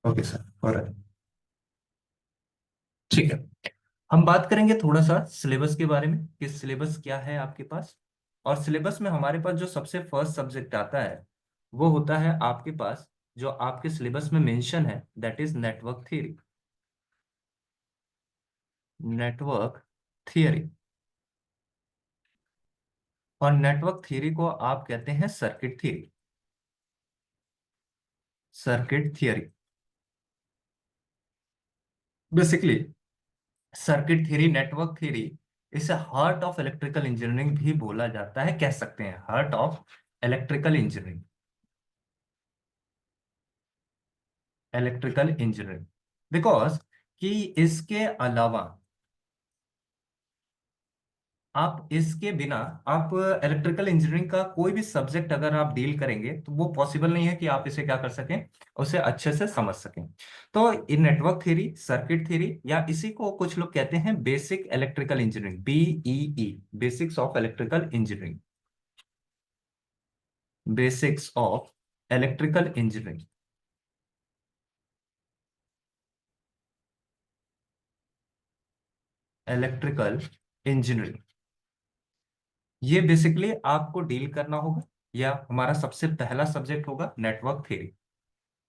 Okay sir, और ठीक है। हम बात करेंगे थोड़ा सा सिलेबस के बारे में कि सिलेबस क्या है आपके पास। और सिलेबस में हमारे पास जो सबसे फर्स्ट सब्जेक्ट आता है वो होता है आपके पास, जो आपके सिलेबस में मेंशन है, that is network theory. Network theory. और नेटवर्क थ्योरी को आप कहते हैं circuit theory. Circuit theory basically, circuit theory, network theory, इसे हार्ट ऑफ इलेक्ट्रिकल इंजीनियरिंग भी बोला जाता है, कह सकते हैं heart of electrical engineering. Electrical engineering because कि इसके अलावा, आप इसके बिना, आप इलेक्ट्रिकल इंजीनियरिंग का कोई भी सब्जेक्ट अगर आप डील करेंगे तो वो पॉसिबल नहीं है कि आप इसे क्या कर सकें, उसे अच्छे से समझ सकें। तो इन नेटवर्क थ्योरी, सर्किट थ्योरी, या इसी को कुछ लोग कहते हैं basic electrical engineering, BEE, basics of electrical engineering. Basics of electrical engineering. Electrical engineering, ये बेसिकली आपको डील करना होगा, या हमारा सबसे पहला सब्जेक्ट होगा नेटवर्क थ्योरी।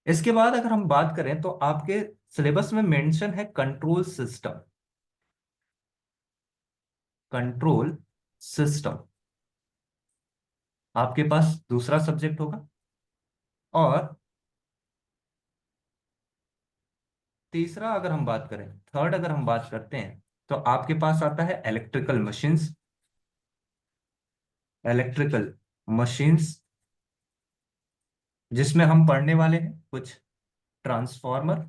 इसके बाद अगर हम बात करें तो आपके सिलेबस में मेंशन है कंट्रोल सिस्टम। कंट्रोल सिस्टम आपके पास दूसरा सब्जेक्ट होगा। और तीसरा अगर हम बात करें, थर्ड अगर हम बात करते हैं, तो आपके पास आता है इलेक्ट्रिकल मशीन्स। इलेक्ट्रिकल मशीन्स, जिसमें हम पढ़ने वाले हैं कुछ ट्रांसफॉर्मर।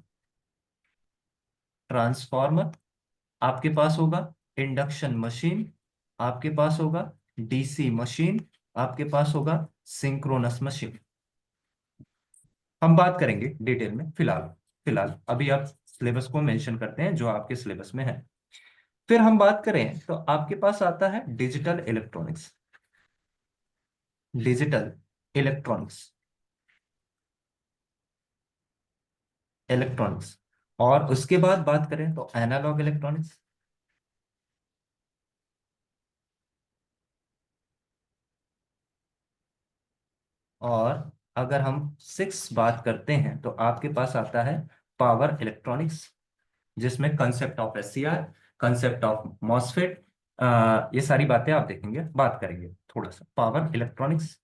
ट्रांसफॉर्मर आपके पास होगा, इंडक्शन मशीन आपके पास होगा, डीसी मशीन आपके पास होगा, सिंक्रोनस मशीन। हम बात करेंगे डिटेल में, फिलहाल फिलहाल अभी आप सिलेबस को मेंशन करते हैं जो आपके सिलेबस में है। फिर हम बात करें तो आपके पास आता है digital electronics. Digital electronics, electronics. और उसके बाद बात करें तो एनालॉग इलेक्ट्रॉनिक्स। और अगर हम सिक्स बात करते हैं तो आपके पास आता है पावर इलेक्ट्रॉनिक्स, जिसमें concept of SCR, concept of MOSFET, ये सारी बातें आप देखेंगे, बात करेंगे थोड़ा सा पावर इलेक्ट्रॉनिक्स।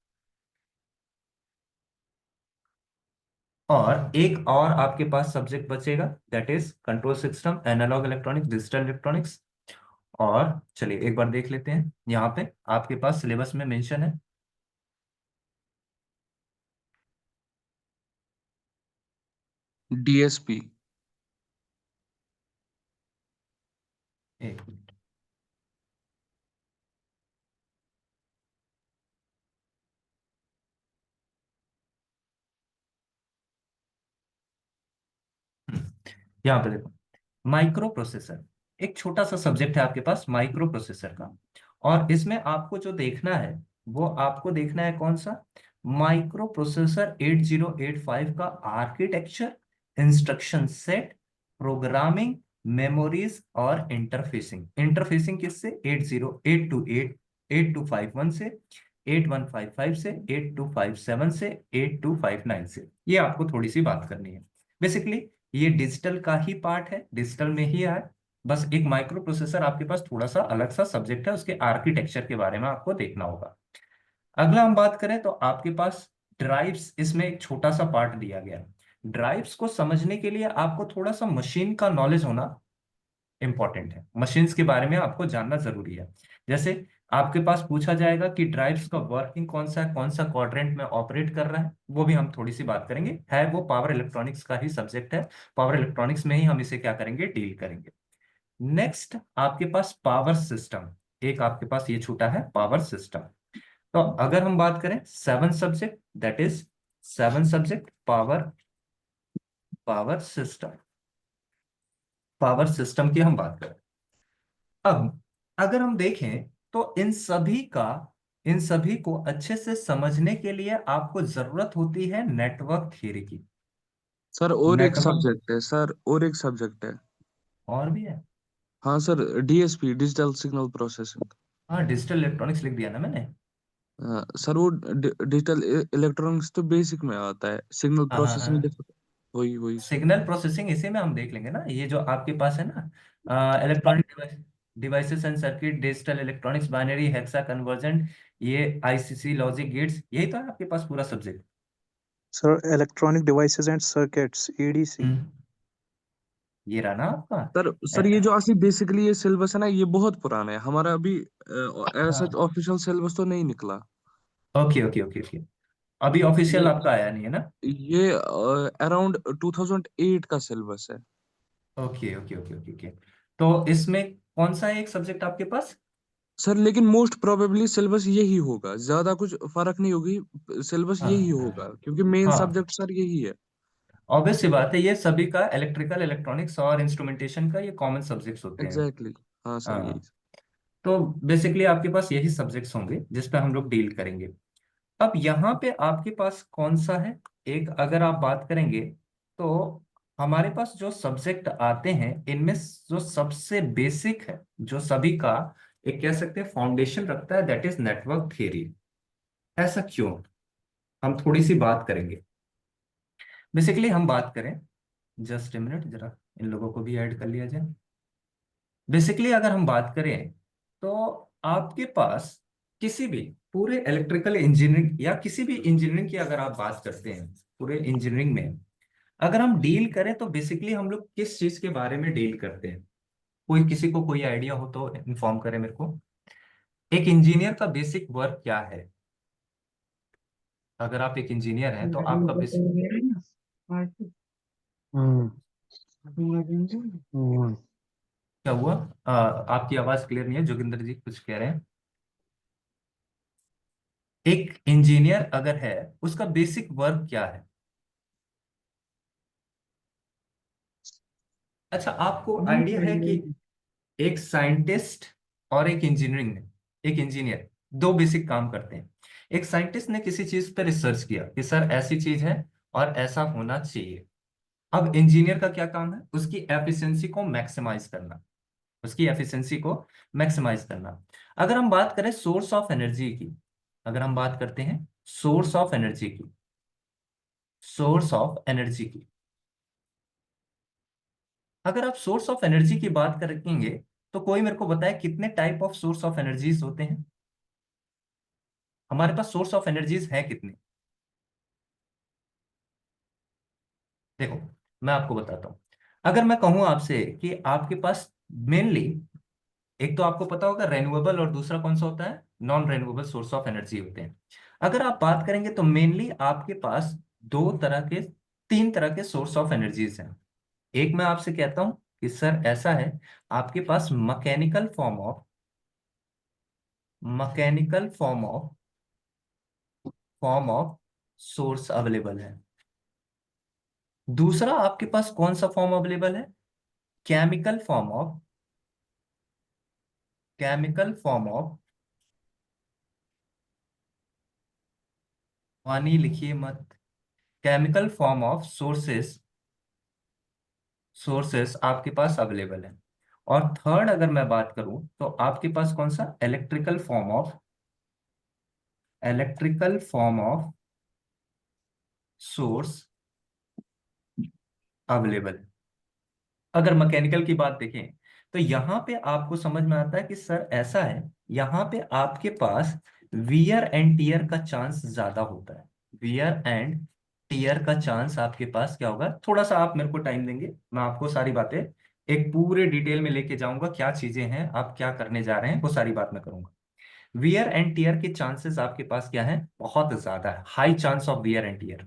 और एक और आपके पास सब्जेक्ट बचेगा, that is control system, analogue electronics, digital electronics. और चलिए एक बार देख लेते हैं, यहाँ पे आपके पास सिलेबस में मेंशन है। डीएसपी। एक मिनट। यहाँ पे देखो, माइक्रो प्रोसेसर, एक छोटा सा सब्जेक्ट है आपके पास माइक्रो प्रोसेसर का। और इसमें आपको जो देखना है, वो आपको देखना है कौन सा, माइक्रो प्रोसेसर 8085 का architecture, instruction set, programming, memories और इंटरफेसिंग। इंटरफेसिंग किससे, 8082 8251 से, 8155 से, 8257 से, 8259 से, ये आपको थोड़ी सी बात करनी है। बेसिकली ये डिजिटल का ही पार्ट है, डिजिटल में ही है। बस एक माइक्रो प्रोसेसर आपके पास थोड़ा सा अलग सा सब्जेक्ट है, उसके आर्किटेक्चर के बारे में आपको देखना होगा। अगला हम बात करें तो आपके पास ड्राइव्स, इसमें एक छोटा सा पार्ट दिया गया है। ड्राइव्स को समझने के लिए आपको थोड़ा सा मशीन का नॉलेज होना इंपॉर्टेंट है, मशीन्स के बारे में आपको जानना जरूरी है। जैसे आपके पास पूछा जाएगा कि ड्राइव्स का वर्किंग कौन सा है, कौन सा क्वाड्रेंट में ऑपरेट कर रहा है, वो भी हम थोड़ी सी बात करेंगे, है वो पावर इलेक्ट्रॉनिक्स का ही सब्जेक्ट है। पावर इलेक्ट्रॉनिक्स में ही हम इसे क्या करेंगे, डील करेंगे। नेक्स्ट आपके पास पावर सिस्टम, एक आपके पास ये छूटा है पावर सिस्टम। तो अगर हम बात करें seven subject, that is seven subject power, power system, power system की हम बात करें। अब अगर हम देखें तो इन सभी को अच्छे से समझने के लिए आपको जरूरत होती है नेटवर्क थ्योरी की। सर और मैं एक कहूँ सब्जेक्ट है सर, और एक सब्जेक्ट है। और भी है। हाँ sir, DSP, digital signal processing. हाँ, डिजिटल इलेक्ट्रॉनिक्स लिख दिया ना मैंने। सर वो डिजिटल इलेक्ट्रॉनिक्स तो बेसिक में आता है, सिग्नल हाँ हाँ प्रोसेसिंग हाँ। देखो। वही वही सर। सिग्नल प्रोसेसिंग इसी में हम देख लेंगे ना, ये जो आपके पास है ना, electronic devices and circuit, digital electronics, binary, hexa convergent, ये आईसीसी लॉजिक गेट्स, यही तो है आपके पास पूरा subject. Sir electronic devices and circuits, EDC. हम्म, ये रहा ना आपका। सर सर ये जो असली बेसिकली ये सिलेबस है ना, ये बहुत पुराना है हमारा अभी। ऐसा हाँ। ऑफिशियल सिलेबस तो नहीं निकला। Okay okay okay okay. अभी ऑफिशियल ये आपका आया नहीं है ना। ये अराउंड 2008 का सिलेबस है। Okay okay okay okay okay. तो इसमें कौन सा है एक सब्जेक्ट आपके पास। सर लेकिन मोस्ट प्रोबेबली सिलेबस यही होगा, ज्यादा कुछ फर्क नहीं होगी। सिलेबस यही हाँ होगा क्योंकि मेन हाँ। सब्जेक्ट सर यही है। ऑब्वियस सी बात है, ये सभी का इलेक्ट्रिकल इलेक्ट्रॉनिक्स और इंस्ट्रूमेंटेशन का ये कॉमन सब्जेक्ट्स होते हैं। Exactly exactly. हाँ सर यही। हाँ। तो बेसिकली आपके पास यही सब्जेक्ट्स होंगे जिस पे हम लोग डील करेंगे। अब यहाँ पे आपके पास कौन सा है, एक अगर आप बात करेंगे तो हमारे पास जो सब्जेक्ट आते हैं इनमें जो सबसे बेसिक है, जो सभी का एक कह सकते हैं फाउंडेशन रखता है, दैट इज नेटवर्क थियरी। ऐसा क्यों, हम थोड़ी सी बात करेंगे। बेसिकली हम बात करें, जस्ट ए मिनट जरा इन लोगों को भी ऐड कर लिया जाए। बेसिकली अगर हम बात करें तो आपके पास किसी भी पूरे इलेक्ट्रिकल इंजीनियरिंग या किसी भी इंजीनियरिंग की अगर आप बात करते हैं, पूरे इंजीनियरिंग में अगर हम डील करें तो बेसिकली हम लोग किस चीज के बारे में डील करते हैं। कोई किसी को कोई आइडिया हो तो इन्फॉर्म करें मेरे को। एक इंजीनियर का बेसिक वर्क क्या है, अगर आप एक इंजीनियर हैं तो आपका बेसिक हम्म। क्या हुआ। आपकी आवाज क्लियर नहीं है, जोगिंदर जी कुछ कह रहे हैं। एक इंजीनियर अगर है उसका बेसिक वर्क क्या है। अच्छा, आपको आइडिया है कि एक साइंटिस्ट और एक इंजीनियरिंग ने एक इंजीनियर दो बेसिक काम करते हैं। एक साइंटिस्ट ने किसी चीज पर रिसर्च किया कि सर ऐसी चीज है और ऐसा होना चाहिए। अब इंजीनियर का क्या काम है, उसकी एफिशिएंसी को मैक्सिमाइज करना, उसकी एफिशिएंसी को मैक्सिमाइज करना। अगर हम बात करें सोर्स ऑफ एनर्जी की, अगर हम बात करते हैं सोर्स ऑफ एनर्जी की, सोर्स ऑफ एनर्जी की, अगर आप सोर्स ऑफ एनर्जी की बात करेंगे तो कोई मेरे को बताए कितने type of source of energies होते हैं, हमारे पास सोर्स ऑफ एनर्जीज है कितने। देखो, मैं आपको बताता हूं। अगर मैं कहूं आपसे कि आपके पास मेनली, एक तो आपको पता होगा रेन्यूएबल और दूसरा कौन सा होता है, non renewable source of energy होते हैं। अगर आप बात करेंगे तो मेनली आपके पास दो तरह के, तीन तरह के सोर्स ऑफ एनर्जीज हैं। एक मैं आपसे कहता हूं कि सर ऐसा है, आपके पास mechanical form of source available है। दूसरा आपके पास कौन सा फॉर्म अवेलेबल है, chemical form of chemical form of पानी लिखिए मत, केमिकल फॉर्म ऑफ सोर्सेस आपके पास अवेलेबल है। और थर्ड अगर मैं बात करूं तो आपके पास कौन सा, electrical form of source available. अगर मैकेनिकल की बात देखें तो यहां पे आपको समझ में आता है कि सर ऐसा है, यहां पे आपके पास वियर एंड टीयर का चांस ज्यादा होता है। वियर एंड टीयर का चांस आपके पास क्या होगा, थोड़ा सा आप मेरे को टाइम देंगे, मैं आपको सारी बातें एक पूरे डिटेल में लेके जाऊंगा, क्या चीजें हैं आप क्या करने जा रहे हैं वो सारी बात मैं करूंगा। वियर एंड टीयर के चांसेस आपके पास क्या है, बहुत ज्यादा है, high chance of wear and tear,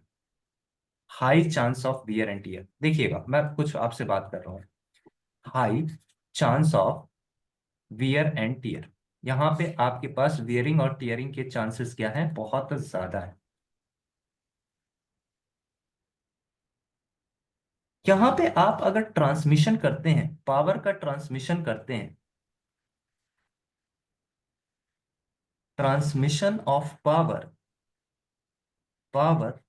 high chance of wear and tear. देखिएगा मैं कुछ आपसे बात कर रहा हूँ, high chance of wear and tear, यहाँ पे आपके पास वियरिंग और टीयरिंग के चांसेस क्या है, बहुत ज्यादा है। यहाँ पे आप अगर ट्रांसमिशन करते हैं, पावर का ट्रांसमिशन करते हैं, ट्रांसमिशन ऑफ पावर, पावर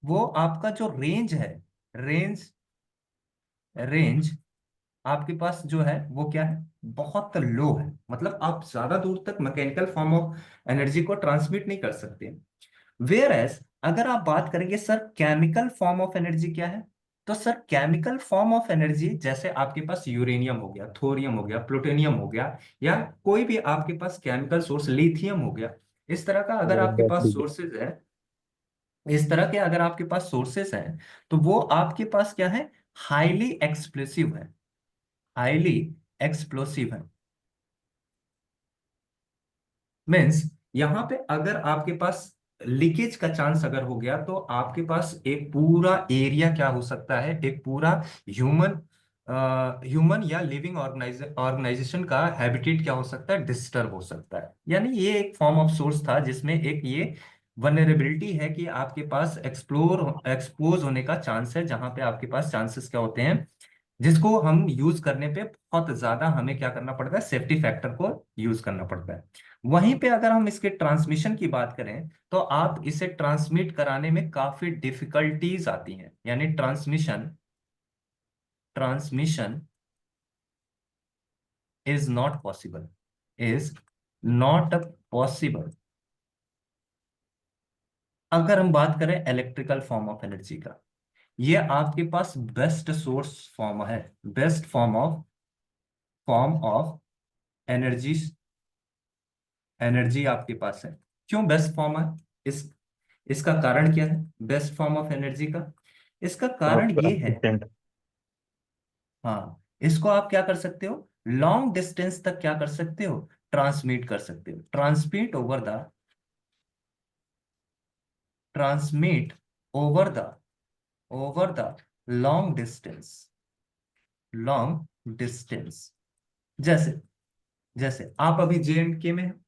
वो आपका जो रेंज है, रेंज रेंज आपके पास जो है वो क्या है, बहुत लो है, मतलब आप ज्यादा दूर तक मैकेनिकल फॉर्म ऑफ एनर्जी को ट्रांसमिट नहीं कर सकते। वेयर एज अगर आप बात करेंगे sir chemical form of energy क्या है, तो sir chemical form of energy जैसे आपके पास यूरेनियम हो गया, थोरियम हो गया, प्लूटोनियम हो गया, या कोई भी आपके पास केमिकल सोर्स, लिथियम हो गया, इस तरह का अगर और आपके पास बैटरी। सोर्सेज है, इस तरह के अगर आपके पास सोर्सेस हैं, तो वो आपके पास क्या है, हाईली एक्सप्लोसिव है, हाईली एक्सप्लोसिव है। मीन्स यहाँ पे अगर आपके पास लीकेज का चांस अगर हो गया, तो आपके पास एक पूरा एरिया क्या हो सकता है, एक पूरा ह्यूमन ह्यूमन या लिविंग ऑर्गेनाइजेशन का हैबिटेट क्या हो सकता है, डिस्टर्ब हो सकता है। यानी ये एक फॉर्म ऑफ सोर्स था जिसमें एक ये वनरेबिलिटी है कि आपके पास एक्सपोज होने का चांस है, जहां पे आपके पास चांसेस क्या होते हैं, जिसको हम यूज करने पे बहुत ज्यादा हमें क्या करना पड़ता है, सेफ्टी फैक्टर को यूज करना पड़ता है। वहीं पे अगर हम इसके ट्रांसमिशन की बात करें, तो आप इसे ट्रांसमिट कराने में काफी डिफिकल्टीज आती हैं, यानी transmission transmission is not possible, is not possible अगर हम बात करें इलेक्ट्रिकल फॉर्म ऑफ एनर्जी का। ये आपके पास बेस्ट सोर्स फॉर्म है, best form of energy, energy आपके पास है। क्यों बेस्ट फॉर्म है, इस इसका कारण क्या है बेस्ट फॉर्म ऑफ एनर्जी का, इसका कारण फास्ट और ये है, एफिशिएंट। हाँ, इसको आप क्या कर सकते हो, लॉन्ग डिस्टेंस तक क्या कर सकते हो, ट्रांसमिट कर सकते हो, transmit over the long distance, long distance. जैसे जैसे आप अभी JNK में हैं,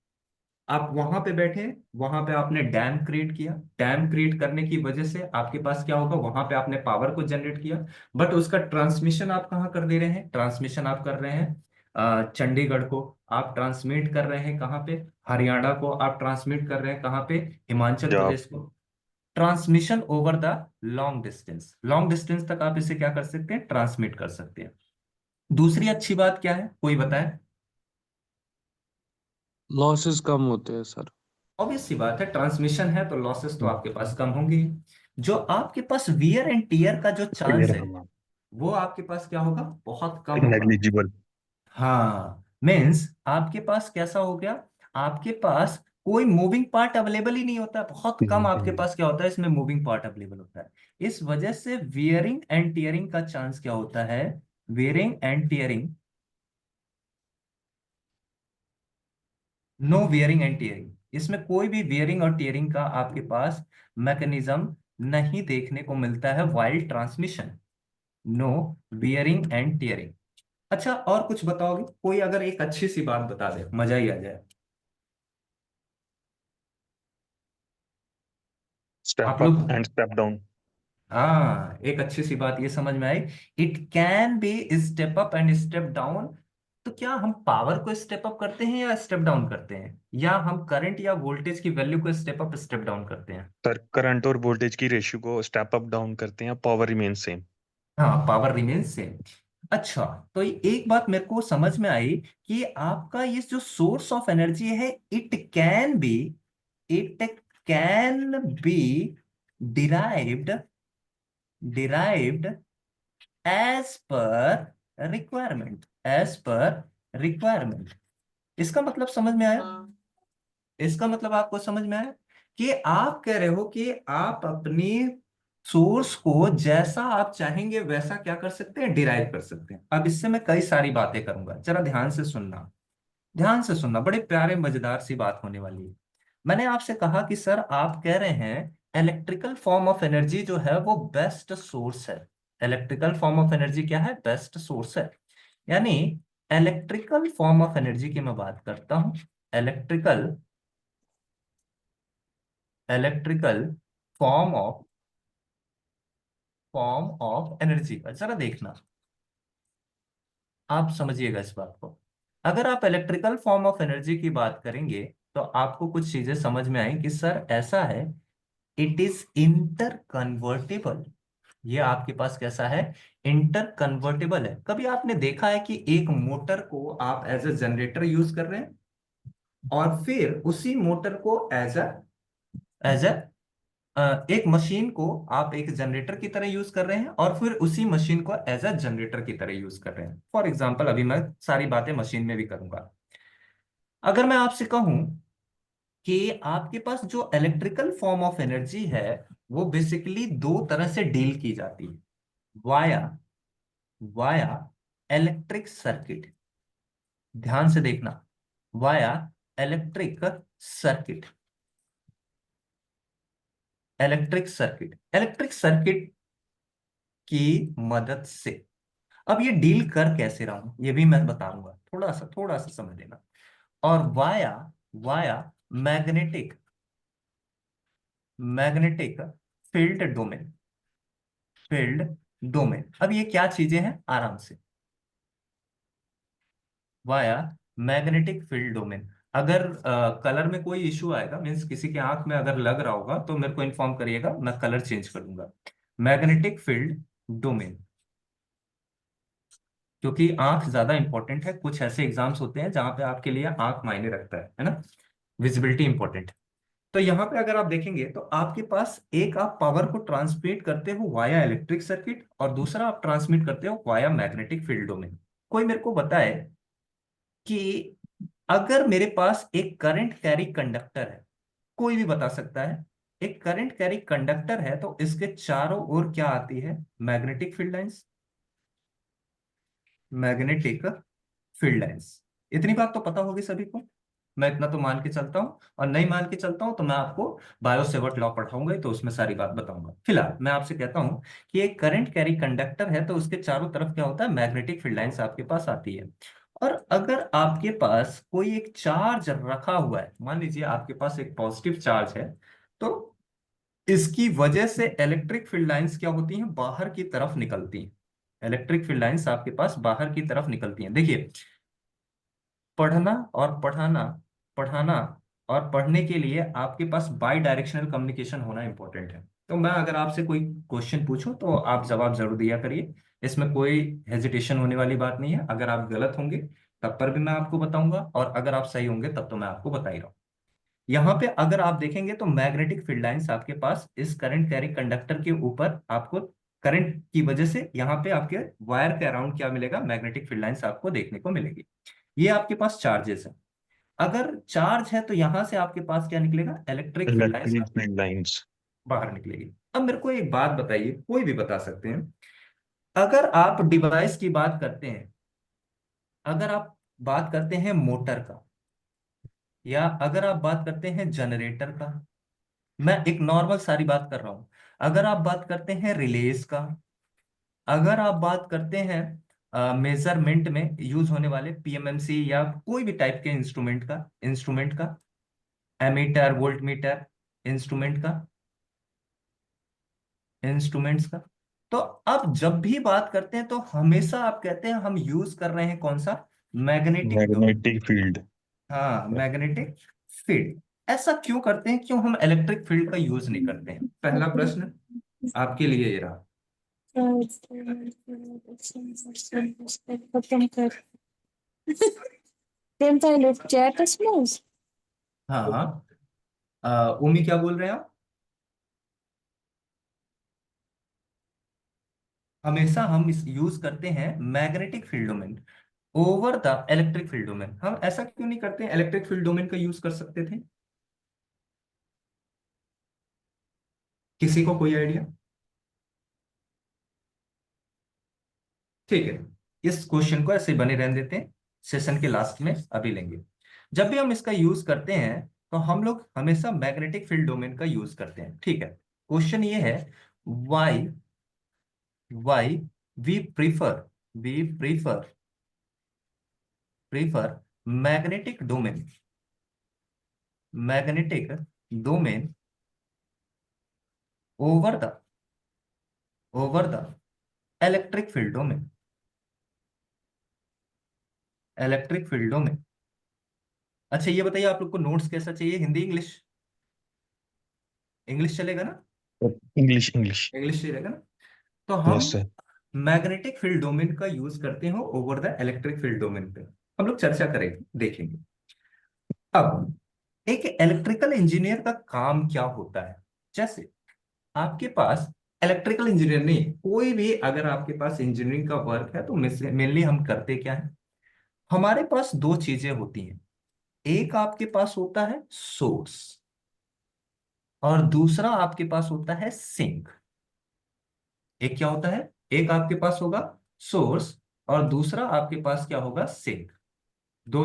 आप वहां पे बैठे, वहां पे आपने डैम क्रिएट किया, डैम क्रिएट करने की वजह से आपके पास क्या होगा, वहां पे आपने पावर को जनरेट किया, बट उसका ट्रांसमिशन आप कहाँ कर दे रहे हैं, ट्रांसमिशन आप कर रहे हैं चंडीगढ़ को, आप ट्रांसमिट कर रहे हैं कहाँ पे, हरियाणा को आप ट्रांसमिट कर रहे हैं कहाँ पे, हिमाचल पंजाब। प्रदेश को। Transmission over the long distance, long distance तक आप इसे क्या कर सकते हैं, ट्रांसमिट कर सकते हैं। दूसरी अच्छी बात क्या है, कोई बताए। लॉसेस कम होते हैं सर। ऑब्वियस सी बात है, ट्रांसमिशन है तो लॉसेस तो आपके पास कम होंगे ही। जो आपके पास वियर एंड टीयर का जो चांस क्लियर है, हवा। वो आपके पास क्या होगा, बहुत कम होगा। नेग्लिजिबल। हाँ, मीन्स आपके पास कैसा हो गया, आपके पास कोई मूविंग पार्ट अवेलेबल ही नहीं होता, बहुत कम आपके पास क्या होता है, इसमें मूविंग पार्ट अवेलेबल होता है। इस वजह से वियरिंग एंड टीयरिंग का चांस क्या होता है, wearing and tearing, no wearing and tearing, इसमें कोई भी वियरिंग और टीयरिंग का आपके पास मैकेनिज्म नहीं देखने को मिलता है wild transmission, no wearing and tearing. अच्छा, और कुछ बताओगे, कोई अगर एक अच्छी सी बात बता दे, मजा ही आ जाए। आप स्टेप लोग, अप एंड स्टेप डाउन। हाँ, एक अच्छी सी बात ये समझ में आई, it can be step up and step down. तो क्या हम पावर को स्टेप अप करते हैं या स्टेप डाउन करते हैं, या हम करंट या वोल्टेज की वैल्यू को स्टेप अप स्टेप डाउन करते हैं। सर करंट और वोल्टेज की रेशियो को स्टेप अप डाउन करते हैं, पावर रिमेन सेम। हाँ, पावर रिमेन्स सेम। अच्छा, तो एक बात मेरे को समझ में आई कि आपका ये जो सोर्स ऑफ एनर्जी है, it can be derived derived as per requirement. इसका मतलब समझ में आया, इसका मतलब आपको समझ में आया कि आप कह रहे हो कि आप अपनी सोर्स को जैसा आप चाहेंगे वैसा क्या कर सकते हैं, डिराइव कर सकते हैं। अब इससे मैं कई सारी बातें करूंगा, जरा ध्यान से सुनना, ध्यान से सुनना, बड़े प्यारे मजेदार सी बात होने वाली है। मैंने आपसे कहा कि सर आप कह रहे हैं इलेक्ट्रिकल फॉर्म ऑफ एनर्जी जो है वो बेस्ट सोर्स है, इलेक्ट्रिकल फॉर्म ऑफ एनर्जी क्या है, बेस्ट सोर्स है। यानी इलेक्ट्रिकल फॉर्म ऑफ एनर्जी की मैं बात करता हूं, electrical electrical form of energy का जरा देखना, आप समझिएगा इस बात को। अगर आप इलेक्ट्रिकल फॉर्म ऑफ एनर्जी की बात करेंगे, तो आपको कुछ चीजें समझ में आई कि सर ऐसा है, इट इज इंटर कन्वर्टेबल, ये आपके पास कैसा है, इंटर कन्वर्टेबल है। कभी आपने देखा है कि एक मोटर को आप एज ए जनरेटर यूज कर रहे हैं और फिर उसी मोटर को एज अ एक मशीन को आप एक जनरेटर की तरह यूज कर रहे हैं और फिर उसी मशीन को एज अ जनरेटर की तरह यूज कर रहे हैं। फॉर एग्जाम्पल, अभी मैं सारी बातें मशीन में भी करूंगा। अगर मैं आपसे कहूं कि आपके पास जो इलेक्ट्रिकल फॉर्म ऑफ एनर्जी है वो बेसिकली दो तरह से डील की जाती है, वाया वाया इलेक्ट्रिक सर्किट। ध्यान से देखना, via electric circuit, electric circuit की मदद से। अब ये डील कर कैसे रहा हूं ये भी मैं बताऊंगा, थोड़ा सा समझ लेना। और via via magnetic magnetic field domain, field domain. अब ये क्या चीजें हैं, आराम से, वाया मैग्नेटिक फील्ड डोमेन। अगर कलर में कोई इश्यू आएगा, मीन्स किसी के आंख में अगर लग रहा होगा तो मेरे को इन्फॉर्म करिएगा, मैं कलर चेंज कर दूंगा। मैग्नेटिक फील्ड डोमेन, क्योंकि आंख ज्यादा इंपॉर्टेंट है। कुछ ऐसे एग्जाम्स होते हैं जहां पे आपके लिए आंख मायने रखता है ना, विजिबिलिटी इंपॉर्टेंट। तो यहाँ पे अगर आप देखेंगे तो आपके पास एक आप पावर को ट्रांसमिट करते हो वाया इलेक्ट्रिक सर्किट और दूसरा आप ट्रांसमिट करते हो वाया मैग्नेटिक फील्ड डोमेन। कोई मेरे को बताए कि अगर मेरे पास एक करंट कैरी कंडक्टर है, कोई भी बता सकता है, एक करंट कैरी कंडक्टर है तो इसके चारों ओर क्या आती है, magnetic field lines, magnetic field lines. इतनी बात तो पता होगी सभी को, मैं इतना तो मान के चलता हूं। और नहीं मान के चलता हूं तो मैं आपको बायो सेवर्ट लॉ पढ़ाऊंगा ही, तो उसमें सारी बात बताऊंगा। फिलहाल मैं आपसे कहता हूं कि एक करंट कैरी कंडक्टर है तो उसके चारों तरफ क्या होता है, मैग्नेटिक फील्ड लाइंस आपके पास आती है। और अगर आपके पास कोई एक चार्ज रखा हुआ है, मान लीजिए आपके पास एक पॉजिटिव चार्ज है, तो इसकी वजह से इलेक्ट्रिक फील्ड लाइंस क्या होती हैं, बाहर की तरफ निकलती हैं। इलेक्ट्रिक फील्ड लाइंस आपके पास बाहर की तरफ निकलती हैं। देखिए, पढ़ना और पढ़ाना, पढ़ाना और पढ़ने के लिए आपके पास बाई डायरेक्शनल कम्युनिकेशन होना इंपॉर्टेंट है। तो मैं अगर आपसे कोई क्वेश्चन पूछूं तो आप जवाब जरूर दिया करिए, इसमें कोई हेजिटेशन होने वाली बात नहीं है। अगर आप गलत होंगे तब पर भी मैं आपको बताऊंगा, और अगर आप सही होंगे तब तो मैं आपको बता ही रहा हूँ। यहाँ पे अगर आप देखेंगे तो मैग्नेटिक फील्ड लाइंस आपके पास इस करंट कैरी कंडक्टर के ऊपर आपको करंट की वजह से यहाँ पे आपके वायर के अराउंड क्या मिलेगा, मैग्नेटिक फील्ड लाइंस आपको देखने को मिलेगी। ये आपके पास चार्जेस है। अगर चार्ज है तो यहां से आपके पास क्या निकलेगा, electric field lines electric field lines. बाहर निकलेगी। अब मेरे को एक बात बताइए, कोई भी बता सकते हैं, अगर आप डिवाइस की बात करते हैं, अगर आप बात करते हैं मोटर का, या अगर आप बात करते हैं जनरेटर का, मैं एक नॉर्मल सारी बात कर रहा हूं, अगर आप बात करते हैं रिलेज का, अगर आप बात करते हैं मेजरमेंट में यूज होने वाले पीएमएमसी या कोई भी टाइप के इंस्ट्रूमेंट का एमीटर वोल्ट मीटर, इंस्ट्रूमेंट का इंस्ट्रूमेंट्स का, तो अब जब भी बात करते हैं तो हमेशा आप कहते हैं हम यूज कर रहे हैं कौन सा, मैग्नेटिक डोमेन। Magnetic field. हाँ, मैग्नेटिक फील्ड। ऐसा क्यों करते हैं, क्यों हम इलेक्ट्रिक फील्ड का यूज नहीं करते हैं, पहला प्रश्न आपके लिए ये रहा। हाँ हाँ, उमी क्या बोल रहे हैं आप, हमेशा हम इस यूज करते हैं magnetic field domain over the electric field domain. हम ऐसा क्यों नहीं करते हैं, इलेक्ट्रिक फील्ड डोमेन का यूज कर सकते थे। किसी को कोई आइडिया, ठीक है, इस क्वेश्चन को ऐसे बने रहने देते हैं, सेशन के लास्ट में अभी लेंगे। जब भी हम इसका यूज करते हैं तो हम लोग हमेशा मैग्नेटिक फील्ड डोमेन का यूज करते हैं, ठीक है। क्वेश्चन ये है, why why we prefer we prefer magnetic domain, magnetic domain over the over the electric field domain, electric field domain. अच्छा ये बताइए, आप लोग को नोट्स कैसा चाहिए, हिंदी इंग्लिश, इंग्लिश चलेगा ना, इंग्लिश इंग्लिश। इंग्लिश चलेगा ना। तो यस हम सर। मैग्नेटिक फील्ड डोमेन का यूज करते हैं over the electric field domain पे। हम लोग चर्चा करेंगे, देखेंगे। अब एक इलेक्ट्रिकल इंजीनियर का काम क्या होता है? जैसे आपके पास इलेक्ट्रिकल इंजीनियर नहीं, कोई भी अगर आपके पास इंजीनियरिंग का वर्क है तो मेनली हम करते क्या है? हमारे पास दो चीजें होती हैं। एक आपके पास होता है सोर्स, और दूसरा आपके पास होता है सिंक। एक क्या होता है? एक आपके पास होगा सोर्स, और दूसरा आपके पास क्या होगा? सिंक। दो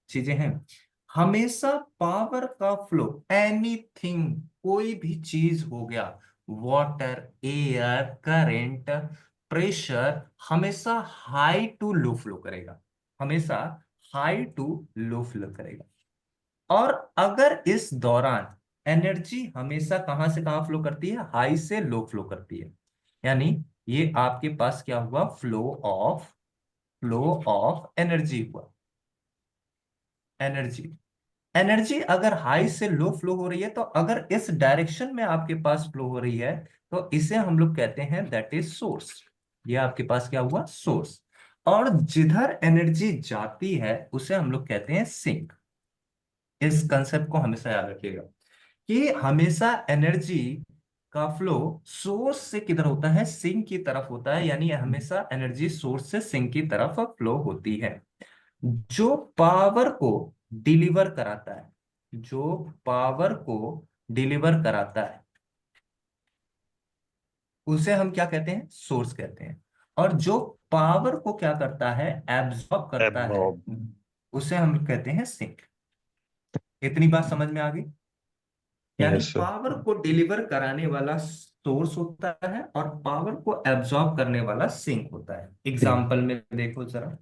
चीजें हैं। हमेशा पावर का फ्लो, एनीथिंग, कोई भी चीज हो गया, वाटर, एयर, करंट, प्रेशर, हमेशा हाई टू लो फ्लो करेगा। हमेशा हाई टू लो फ्लो करेगा। और अगर इस दौरान एनर्जी हमेशा कहां से कहां फ्लो करती है? हाई से लो फ्लो करती है। यानी ये आपके पास क्या हुआ? फ्लो ऑफ एनर्जी हुआ। एनर्जी एनर्जी अगर हाई से लो फ्लो हो रही है, तो अगर इस डायरेक्शन में आपके पास फ्लो हो रही है, तो इसे हम लोग कहते हैं दैट इज सोर्स। ये आपके पास क्या हुआ? सोर्स। और जिधर एनर्जी जाती है उसे हम लोग कहते हैं सिंक। इस कंसेप्ट को हमेशा याद रखिएगा कि हमेशा एनर्जी का फ्लो सोर्स से किधर होता है? सिंक की तरफ होता है। यानी हमेशा एनर्जी सोर्स से सिंक की तरफ फ्लो होती है। जो पावर को डिलीवर कराता है, जो पावर को डिलीवर कराता है, उसे हम क्या कहते हैं? सोर्स कहते हैं। और जो पावर को क्या करता है? एब्जॉर्ब करता है, एब्जॉर्ब। उसे हम कहते हैं सिंक। इतनी बात समझ में आ गई? यानी यस सर। पावर को डिलीवर कराने वाला सोर्स होता है, और पावर को एब्जॉर्ब करने वाला सिंक होता है। एग्जाम्पल में देखो जरा।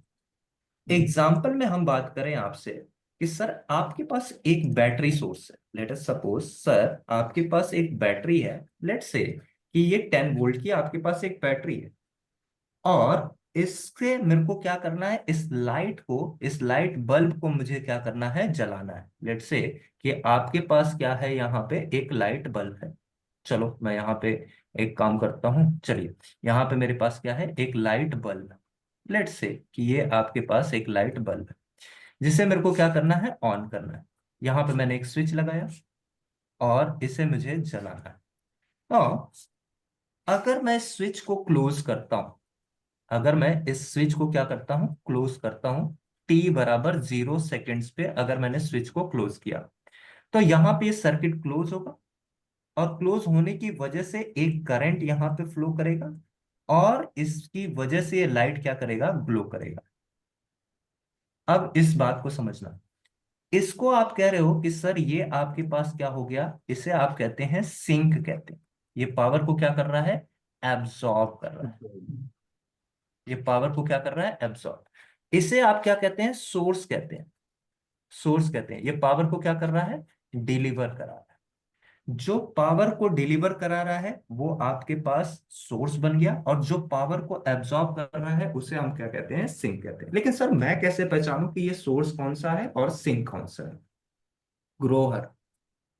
एग्जाम्पल में हम बात करें आपसे कि सर आपके पास एक बैटरी सोर्स है। लेट अस सपोज सर आपके पास एक बैटरी है। लेट से कि ये 10 वोल्ट की आपके पास एक बैटरी है, और इससे मेरे को क्या करना है? इस लाइट बल्ब को मुझे क्या करना है? जलाना है। लेट से कि आपके पास क्या है? यहाँ पे एक लाइट बल्ब है। चलो मैं यहाँ पे एक काम करता हूँ, चलिए। यहाँ पे मेरे पास क्या है? एक लाइट बल्ब। लेट से कि ये आपके पास एक लाइट बल्ब है, जिसे मेरे को क्या करना है? ऑन करना है। यहाँ पे मैंने एक स्विच लगाया, और इसे मुझे जलाना है। तो अगर मैं स्विच को क्लोज करता हूं, अगर मैं इस स्विच को क्या करता हूं? क्लोज करता हूं। t = 0 सेकेंड्स पे अगर मैंने स्विच को क्लोज किया, तो यहाँ पे ये सर्किट क्लोज होगा। और क्लोज होने की वजह से एक करंट यहाँ पे फ्लो करेगा, और इसकी वजह से ये लाइट क्या करेगा? ग्लो करेगा। अब इस बात को समझना। इसको आप कह रहे हो कि सर ये आपके पास क्या हो गया? इसे आप कहते हैं सिंक कहते हैं। ये पावर को क्या कर रहा है? एब्सॉर्ब कर रहा है। ये पावर को क्या कर रहा है? एब्सॉर्ब। इसे आप क्या कहते हैं? सोर्स कहते हैं। सोर्स कहते हैं। ये पावर को क्या कर रहा है? डिलीवर करा रहा है। जो पावर को डिलीवर करा रहा है वो आपके पास सोर्स बन गया, और जो पावर को एब्सॉर्ब कर रहा है उसे हम क्या कहते हैं? सिंक कहते हैं। लेकिन सर मैं कैसे पहचानूं कि ये सोर्स कौन सा है और सिंक कौन सा है? ग्रोहर,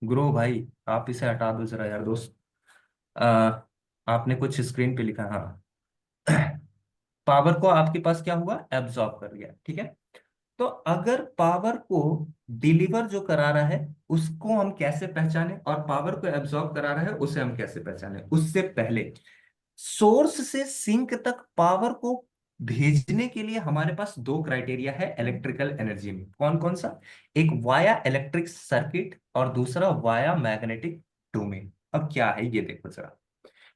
ग्रो भाई, आप इसे हटा दो जरा यार दोस्त। आ, आपने कुछ स्क्रीन पे लिखा, हाँ। पावर को आपके पास क्या हुआ? एब्सॉर्ब कर लिया, ठीक है। तो अगर पावर को डिलीवर जो करा रहा है उसको हम कैसे पहचाने, और पावर को एब्सॉर्ब करा रहा है उसे हम कैसे पहचाने? उससे पहले सोर्स से सिंक तक पावर को भेजने के लिए हमारे पास दो क्राइटेरिया है इलेक्ट्रिकल एनर्जी में। कौन कौन सा? एक वाया इलेक्ट्रिक सर्किट, और दूसरा वाया मैग्नेटिक डोमेन। अब क्या है ये देखो जरा।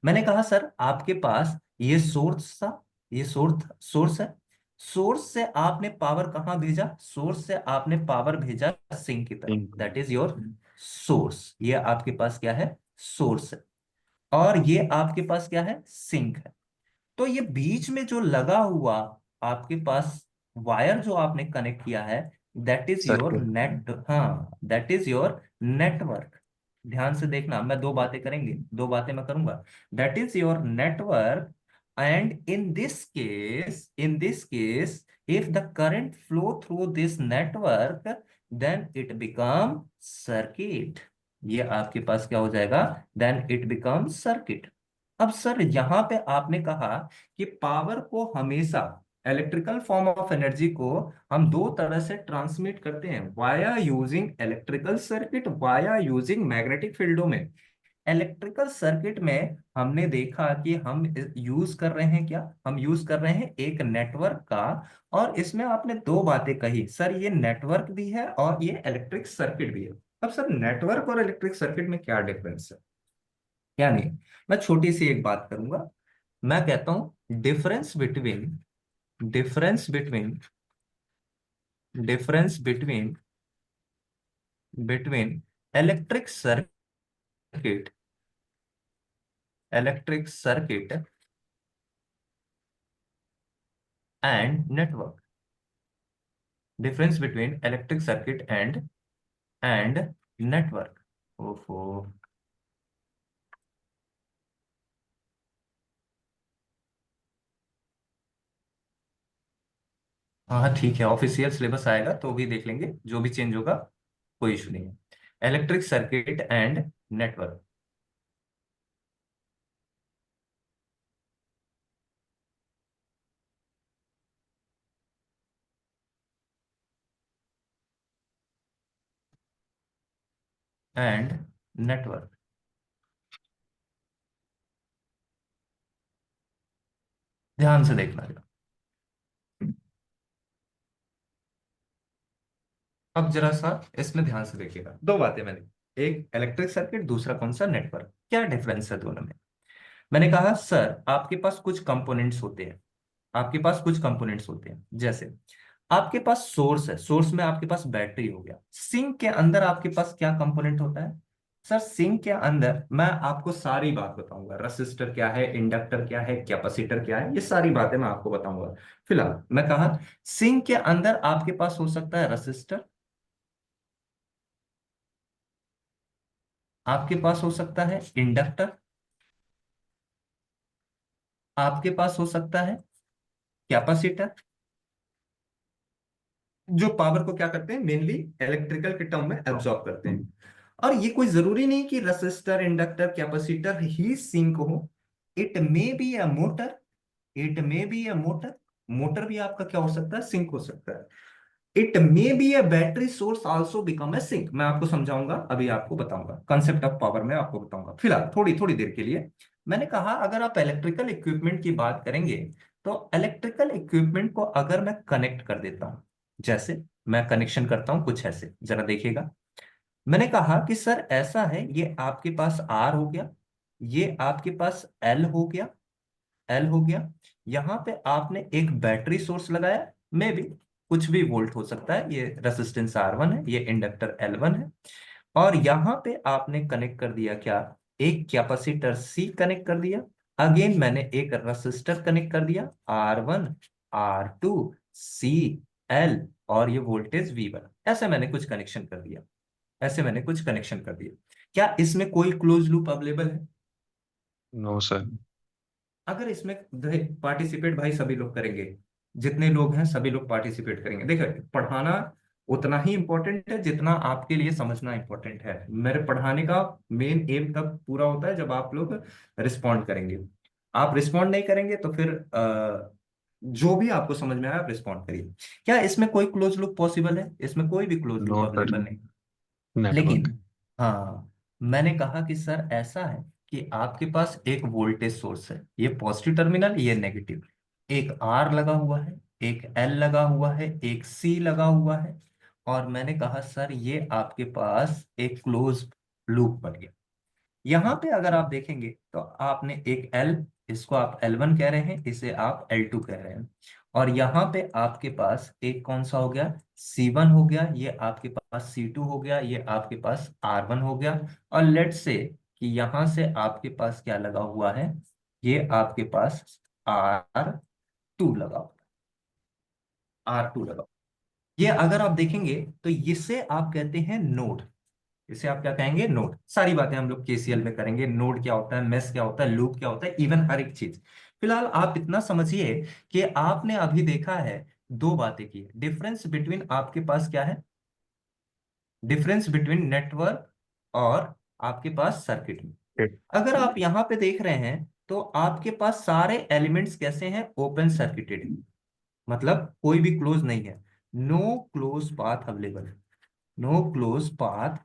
मैंने कहा सर आपके पास ये सोर्स था, ये सोर्स है। सोर्स से आपने पावर कहाँ भेजा? सोर्स से आपने पावर भेजा सिंक की तरफ। Think। That is your source. ये आपके पास क्या है? सोर्स है। और ये आपके पास क्या है? सिंक है। तो ये बीच में जो लगा हुआ आपके पास वायर जो आपने कनेक्ट किया है, that is your circuit. Net. हाँ, दैट इज योर नेटवर्क। ध्यान से देखना, मैं दो बातें करेंगे, दो बातें मैं करूंगा। That is your network. And in this case if the current flow through this network, then it become circuit. ये आपके पास क्या हो जाएगा? Then it become circuit. अब सर यहाँ पे आपने कहा कि पावर को हमेशा, इलेक्ट्रिकल फॉर्म ऑफ एनर्जी को हम दो तरह से ट्रांसमिट करते हैं, via using electrical circuit, via using magnetic फील्डों में। इलेक्ट्रिकल सर्किट में हमने देखा कि हम यूज कर रहे हैं क्या, हम यूज कर रहे हैं एक नेटवर्क का। और इसमें आपने दो बातें कही सर, ये नेटवर्क भी है और ये इलेक्ट्रिक सर्किट भी है। अब सर नेटवर्क और इलेक्ट्रिक सर्किट में क्या डिफरेंस है, क्या नहीं? मैं छोटी सी एक बात करूंगा। मैं कहता हूं difference between difference between between electric circuit electric circuit and network. Difference between electric circuit and network. ओफो। हाँ हाँ, ठीक है, ऑफिशियल सिलेबस आएगा तो भी देख लेंगे, जो भी चेंज होगा कोई इशू नहीं है। Electric circuit and network. And network. ध्यान से देखना जरा। अब जरा सा इसमें ध्यान से देखिएगा, दो बातें मैंने, एक इलेक्ट्रिक सर्किट, दूसरा कौन सा, नेटवर्क। क्या डिफरेंस है दोनों में? मैंने कहा सर आपके पास कुछ कंपोनेंट्स होते हैं, आपके पास कुछ कंपोनेंट्स होते हैं, जैसे आपके पास सोर्स है, सोर्स में आपके पास बैटरी हो गया। सिंक के अंदर आपके पास क्या कंपोनेंट होता है? सर सिंक के अंदर मैं आपको सारी बात बताऊंगा, रेसिस्टर क्या है, इंडक्टर क्या है, कैपेसिटर क्या है, ये सारी बातें मैं आपको बताऊंगा। फिलहाल मैं कहा सिंक के अंदर आपके पास हो सकता है रेसिस्टर, आपके पास हो सकता है इंडक्टर, आपके पास हो सकता है कैपेसिटर, जो पावर को क्या करते हैं, मेनली इलेक्ट्रिकल के टर्म में एब्जॉर्ब करते हैं। और ये कोई जरूरी नहीं कि रेसिस्टर, इंडक्टर, कैपेसिटर ही सिंक हो। It may be a motor, it may be a motor, motor भी आपका क्या हो सकता है, सिंक हो सकता है। It may be a battery source also become a sink. मैं आपको समझाऊंगा, अभी आपको बताऊंगा कंसेप्ट ऑफ पावर में, आपको बताऊंगा। फिलहाल थोड़ी थोड़ी देर के लिए मैंने कहा अगर आप इलेक्ट्रिकल इक्विपमेंट की बात करेंगे, तो इलेक्ट्रिकल इक्विपमेंट को अगर मैं कनेक्ट कर देता हूं, जैसे मैं कनेक्शन करता हूं कुछ ऐसे, जरा देखिएगा। मैंने कहा कि सर ऐसा है, ये आपके पास आर हो गया, ये आपके पास एल हो गया, एल हो गया। यहाँ पे आपने एक बैटरी सोर्स लगाया, में भी कुछ भी वोल्ट हो सकता है, ये रेसिस्टेंस R1 है, ये इंडक्टर L1 है। और यहाँ पे आपने कनेक्ट कर दिया क्या, एक कैपेसिटर C कनेक्ट कर दिया। अगेन मैंने एक रेसिस्टर कनेक्ट कर दिया, R1, R2, C, L, और ये वोल्टेज V1। ऐसे मैंने कुछ कनेक्शन कर दिया, ऐसे मैंने कुछ कनेक्शन कर दिया। क्या इसमें कोई क्लोज लूप अवेलेबल है? No sir. अगर इसमें पार्टिसिपेट भाई सभी लोग करेंगे, जितने लोग हैं सभी लोग पार्टिसिपेट करेंगे। देखो, पढ़ाना उतना ही इंपॉर्टेंट है जितना आपके लिए समझना इंपॉर्टेंट है। मेरे पढ़ाने का मेन एम तब पूरा होता है जब आप लोग रिस्पॉन्ड करेंगे। आप रिस्पॉन्ड नहीं करेंगे तो फिर जो भी आपको समझ में आया आप रिस्पॉन्ड करिए। क्या इसमें कोई क्लोज लूप पॉसिबल है? इसमें कोई भी close loop no sir. Available नहीं। नेटवर्क। लेकिन हाँ, मैंने कहा कि सर ऐसा है कि आपके पास एक वोल्टेज सोर्स है, ये पॉजिटिव टर्मिनल, ये नेगेटिव, एक आर लगा हुआ है, एक एल लगा हुआ है, एक सी लगा हुआ है। और मैंने कहा सर ये आपके पास एक क्लोज लूप बन गया। यहाँ पे अगर आप देखेंगे तो आपने एक एल, इसको आप L1 कह रहे हैं, इसे आप L2 कह रहे हैं। और यहाँ पे आपके पास एक कौन सा हो गया, C1 हो गया, ये आपके पास C2 हो गया, ये आपके पास R1 हो गया। और लेट से कि यहाँ से आपके पास क्या लगा हुआ है, ये आपके पास R2 लगा हुआ, R2 लगा। ये अगर आप देखेंगे तो इसे आप कहते हैं नोड, इसे आप क्या कहेंगे, नोड। सारी बातें हम लोग केसीएल में करेंगे, नोड क्या होता है, मेश क्या होता है, लूप क्या होता है, इवन हर एक चीज। फिलहाल आप इतना समझिए कि आपने अभी देखा है, दो बातें की, डिफरेंस बिटवीन आपके पास क्या है, डिफरेंस बिटवीन नेटवर्क और आपके पास सर्किट में। अगर आप यहाँ पे देख रहे हैं तो आपके पास सारे एलिमेंट्स कैसे हैं, ओपन सर्किटेड, मतलब कोई भी क्लोज नहीं है, no close path available, no close path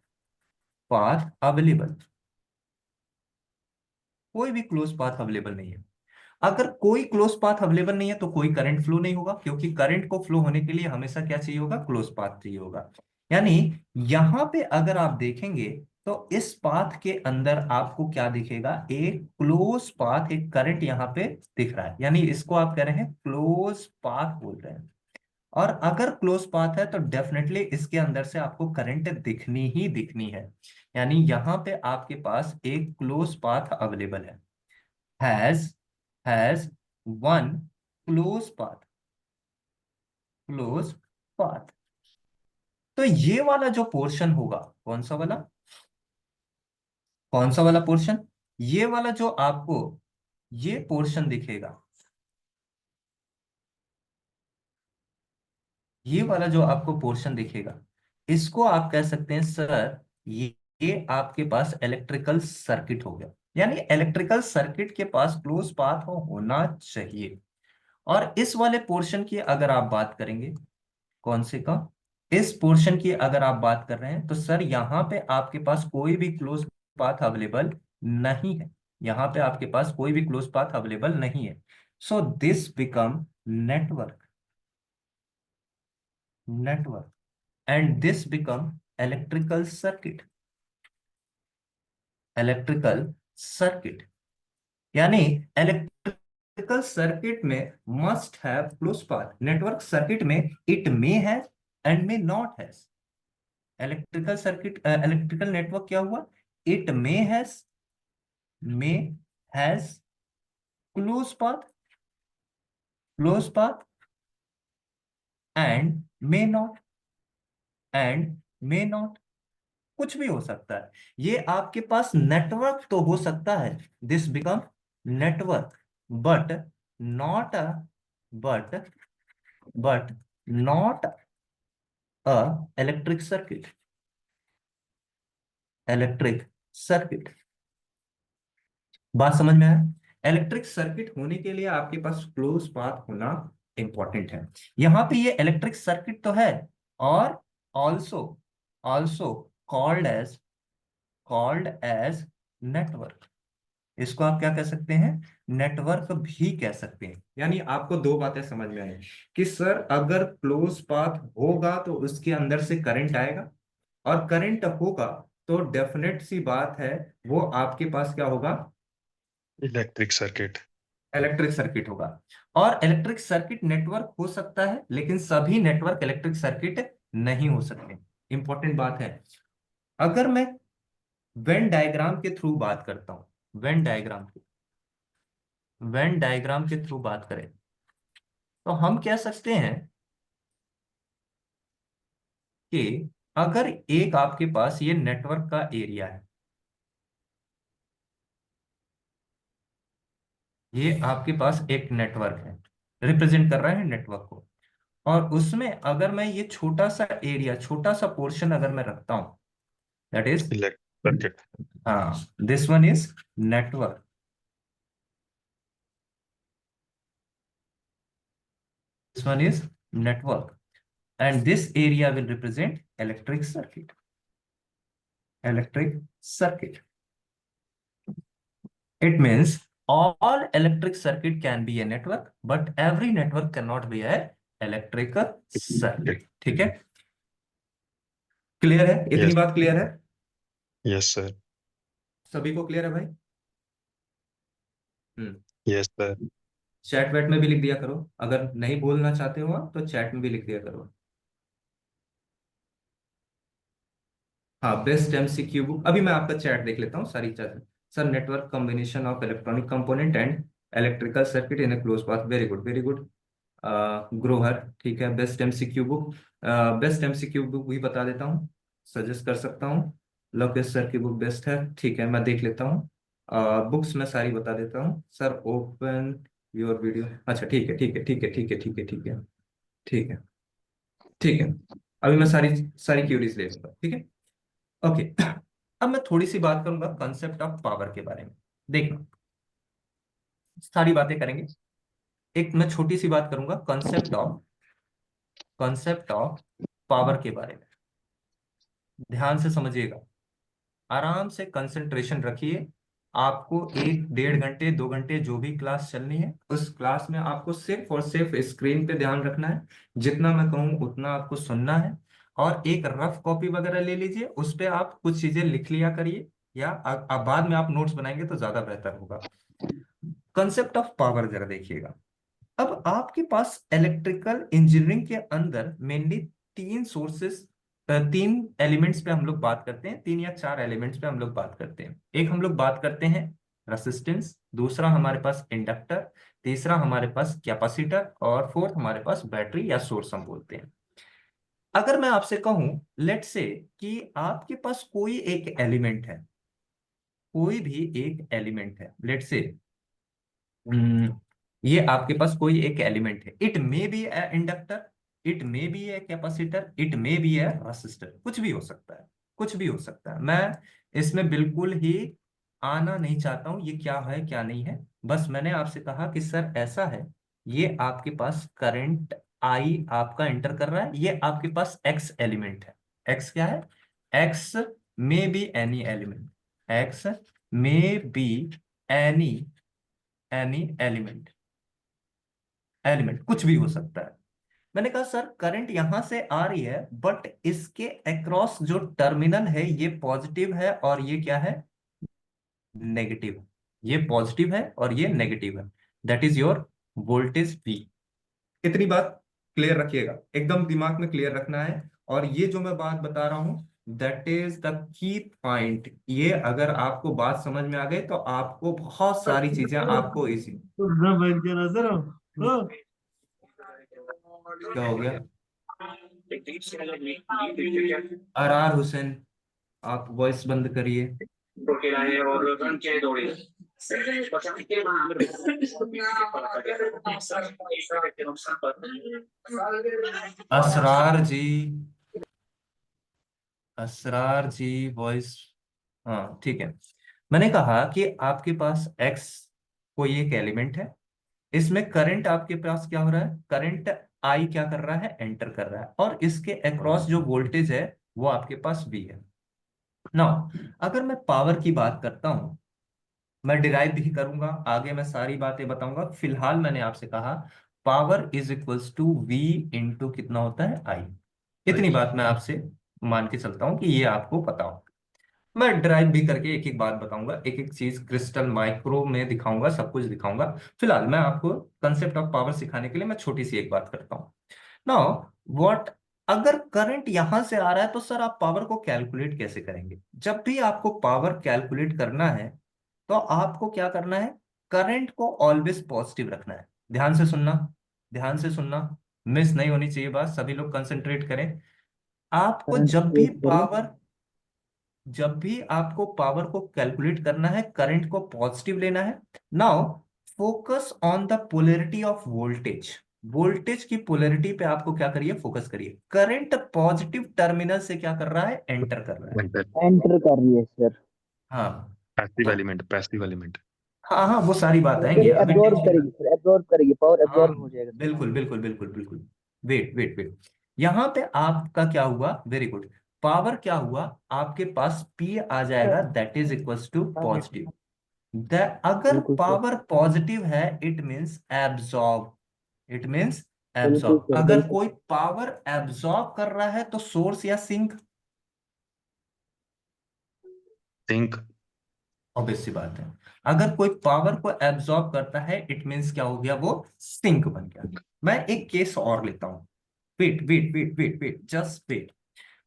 path available, कोई भी क्लोज पाथ अवेलेबल नहीं है। अगर कोई क्लोज पाथ अवेलेबल नहीं है तो कोई करंट फ्लो नहीं होगा, क्योंकि करंट को फ्लो होने के लिए हमेशा क्या चाहिए होगा, क्लोज पाथ चाहिए होगा। यानी यहां पे अगर आप देखेंगे तो इस पाथ के अंदर आपको क्या दिखेगा, एक क्लोज पाथ, एक करंट यहां पे दिख रहा है, यानी इसको आप कह रहे हैं क्लोज पाथ बोल रहे हैं। और अगर क्लोज पाथ है तो डेफिनेटली इसके अंदर से आपको करंट दिखनी ही दिखनी है। यानी यहां पे आपके पास एक क्लोज पाथ अवेलेबल है, has has one close path, close path। तो ये वाला जो पोर्शन होगा, कौन सा वाला, कौन सा वाला पोर्शन, ये वाला जो आपको ये पोर्शन दिखेगा, ये वाला जो आपको पोर्शन दिखेगा, इसको आप कह सकते हैं सर ये आपके पास इलेक्ट्रिकल सर्किट हो गया। यानी इलेक्ट्रिकल सर्किट के पास क्लोज पाथ होना चाहिए। और इस वाले पोर्शन की अगर आप बात करेंगे, कौन से का, इस पोर्शन की अगर आप बात कर रहे हैं तो सर यहां पे आपके पास कोई भी क्लोज पाथ अवेलेबल नहीं है, यहां पे आपके पास कोई भी क्लोज पाथ अवेलेबल नहीं है। So this become network, network, and this become electrical circuit, electrical circuit. यानी इलेक्ट्रिकल सर्किट में must have close path, network circuit में it may have and may not have. Electrical circuit, electrical network क्या हुआ, it may has close path, close path, and may not, and may not, कुछ भी हो सकता है। ये आपके पास नेटवर्क तो हो सकता है, this become network, but not a, but but not a electric circuit, electric circuit. बात समझ में आया, इलेक्ट्रिक सर्किट होने के लिए आपके पास क्लोज पाथ होना इंपॉर्टेंट है। यहां पे ये इलेक्ट्रिक सर्किट तो है, और also also called as network. इसको आप क्या कह सकते हैं, नेटवर्क भी कह सकते हैं। यानी आपको दो बातें समझ में आई कि सर अगर क्लोज पाथ होगा तो उसके अंदर से करंट आएगा, और करंट होगा तो डेफिनेट सी बात है वो आपके पास क्या होगा, इलेक्ट्रिक सर्किट। इलेक्ट्रिक सर्किट होगा। और इलेक्ट्रिक सर्किट नेटवर्क हो सकता है, लेकिन सभी नेटवर्क इलेक्ट्रिक सर्किट नहीं हो सकते। इंपॉर्टेंट बात है। अगर मैं वेन डायग्राम के थ्रू बात करता हूं, वेन डायग्राम के थ्रू बात करें तो हम कह सकते हैं कि अगर एक आपके पास ये नेटवर्क का एरिया है, ये आपके पास एक नेटवर्क है, रिप्रेजेंट कर रहा है नेटवर्क को, और उसमें अगर मैं ये छोटा सा एरिया, छोटा सा पोर्शन अगर मैं रखता हूं, दैट इज, इलेक्ट्रिक सर्किट। हाँ, this one is network, this one is network, and this area will represent electric circuit, electric circuit। It means all electric circuit can be a network, but every network cannot be a electrical circuit। ठीक है, clear है, इतनी yes, बात clear है, yes sir, सभी को clear है भाई। Yes sir. चैट वैट में भी लिख दिया करो, अगर नहीं बोलना चाहते हो आप तो चैट में भी लिख दिया करो। हाँ, बेस्ट एमसीक्यू बुक, अभी मैं आपका चैट देख लेता हूँ सारी चीजें। Sir, network combination of electronic component and electrical circuit in a close path, very good very good. ग्रोहर, ठीक है, best MCQ book, best MCQ book भी बता देता हूँ, सजेस्ट कर सकता हूँ। लोकेश सर की बुक बेस्ट है, ठीक है, मैं देख लेता हूँ। बुक्स मैं सारी बता देता हूँ सर। ओपन योर वीडियो, अच्छा ठीक है ठीक है ठीक है ठीक है ठीक है ठीक है ठीक है ठीक है, अभी मैं सारी सारी क्यूरीज ले लूंगा, ठीक है, ओके। अब मैं थोड़ी सी बात करूंगा कंसेप्ट ऑफ पावर के बारे में। देखना, सारी बातें करेंगे। एक मैं छोटी सी बात करूंगा कॉन्सेप्ट ऑफ पावर के बारे में। ध्यान से समझिएगा, आराम से कंसंट्रेशन रखिए। आपको 1 1.5 घंटे 2 घंटे जो भी क्लास चलनी है, उस क्लास में आपको सिर्फ और सिर्फ स्क्रीन पे ध्यान रखना है। जितना मैं कहूँ उतना आपको सुनना है। और एक रफ कॉपी वगैरह ले लीजिए, उस पे आप कुछ चीजें लिख लिया करिए, या अब बाद में आप नोट्स बनाएंगे तो ज्यादा बेहतर होगा। कंसेप्ट ऑफ पावर जरा देखिएगा। अब आपके पास इलेक्ट्रिकल इंजीनियरिंग के अंदर मेनली 3 सोर्सेस, 3 एलिमेंट्स पे हम लोग बात करते हैं, 3 या 4 एलिमेंट्स पे हम लोग बात करते हैं। एक हम लोग बात करते हैं रेसिस्टेंस, दूसरा हमारे पास इंडक्टर, तीसरा हमारे पास कैपेसिटर, और फोर्थ हमारे पास बैटरी या सोर्स हम बोलते हैं। अगर मैं आपसे कहूं, लेट से कि आपके पास कोई एक एलिमेंट है, कोई भी एक एलिमेंट है, लेट से ये आपके पास कोई एक एलिमेंट है, it may B A inductor, it may B a capacitor, it may B A resistor, कुछ भी हो सकता है, कुछ भी हो सकता है। मैं इसमें बिल्कुल ही आना नहीं चाहता हूं ये क्या है क्या नहीं है। बस मैंने आपसे कहा कि सर ऐसा है, ये आपके पास करंट आई आपका एंटर कर रहा है, ये आपके पास एक्स एलिमेंट है। एक्स क्या है? X may be any element, x may be any any element, element कुछ भी हो सकता है। मैंने कहा सर करंट यहां से आ रही है, बट इसके अक्रॉस जो टर्मिनल है ये पॉजिटिव है और ये क्या है? नेगेटिव। ये पॉजिटिव है और ये नेगेटिव है, that is your voltage V. इतनी बात क्लियर रखिएगा, एकदम दिमाग में क्लियर रखना है। और ये जो मैं बात बता रहा हूं, that is the key point. ये अगर आपको बात समझ में आ गई तो आपको बहुत सारी चीजें आपको इसी। क्या हो गया? अरार हुसैन, आप वॉइस बंद करिए। असरार जी, असरार जी वॉइस, हाँ ठीक है। मैंने कहा कि आपके पास एक्स कोई एक एलिमेंट है, इसमें करंट आपके पास क्या हो रहा है? करंट आई क्या कर रहा है? एंटर कर रहा है, और इसके अक्रॉस जो वोल्टेज है वो आपके पास वी है। नाउ अगर मैं पावर की बात करता हूं, मैं डिराइव भी करूंगा, आगे मैं सारी बातें बताऊंगा। फिलहाल मैंने आपसे कहा power is equals to V into कितना होता है? आई। इतनी बात मैं आपसे मान के चलता हूं कि ये आपको पता हो। मैं ड्राइव भी करके एक एक बात बताऊंगा, एक एक चीज क्रिस्टल माइक्रो में दिखाऊंगा, सब कुछ दिखाऊंगा। फिलहाल मैं आपको कंसेप्ट ऑफ पावर सिखाने के लिए मैं छोटी सी एक बात करता हूँ। नाउ व्हाट, अगर करंट यहां से आ रहा है तो सर आप पावर को कैलकुलेट कैसे करेंगे? जब भी आपको पावर कैलकुलेट करना है तो आपको क्या करना है? करंट को ऑलवेज पॉजिटिव रखना है। ध्यान से सुनना, ध्यान से सुनना, मिस नहीं होनी चाहिए बात, सभी लोग कंसंट्रेट करें। आपको करंट जब भी को करो। पावर, जब भी आपको पावर को कैलकुलेट करना है, करंट को पॉजिटिव लेना है। Now focus on the polarity of voltage. Voltage की पोलैरिटी पे आपको क्या करिए? फोकस करिए। करंट पॉजिटिव टर्मिनल से क्या कर रहा है? एंटर कर रहा है। एंटर कर रही है सर। हाँ, पैसिव तो एलिमेंट, पैसिव एलिमेंट। हाँ हाँ वो सारी बात सर आएंगी, ये अभी एब्जॉर्ब टेंशन। करेगी सर, एब्जॉर्ब करेगी, पावर हाँ एब्जॉर्ब हो जाएगा सर। बिल्कुल बिल्कुल बिल्कुल बिल्कुल। वेट वेट वेट, यहाँ पे आपका क्या हुआ? Very good. पावर क्या हुआ? आपके पास P आ जाएगा, that is equals to positive. अगर बिल्कुल सर। पावर पॉजिटिव है it means absorb, it means बिल्कुल एब्जॉर्ब। सर, अगर बिल्कुल। कोई पावर एब्जॉर्ब कर रहा है तो सोर्स या सिंक? थिंक। ऑब्वियस सी बात है। अगर कोई पावर को एब्जॉर्ब करता है इट मींस क्या हो गया? वो सिंक बन गया। मैं एक केस और लेता हूं। Wait wait wait wait wait, just wait.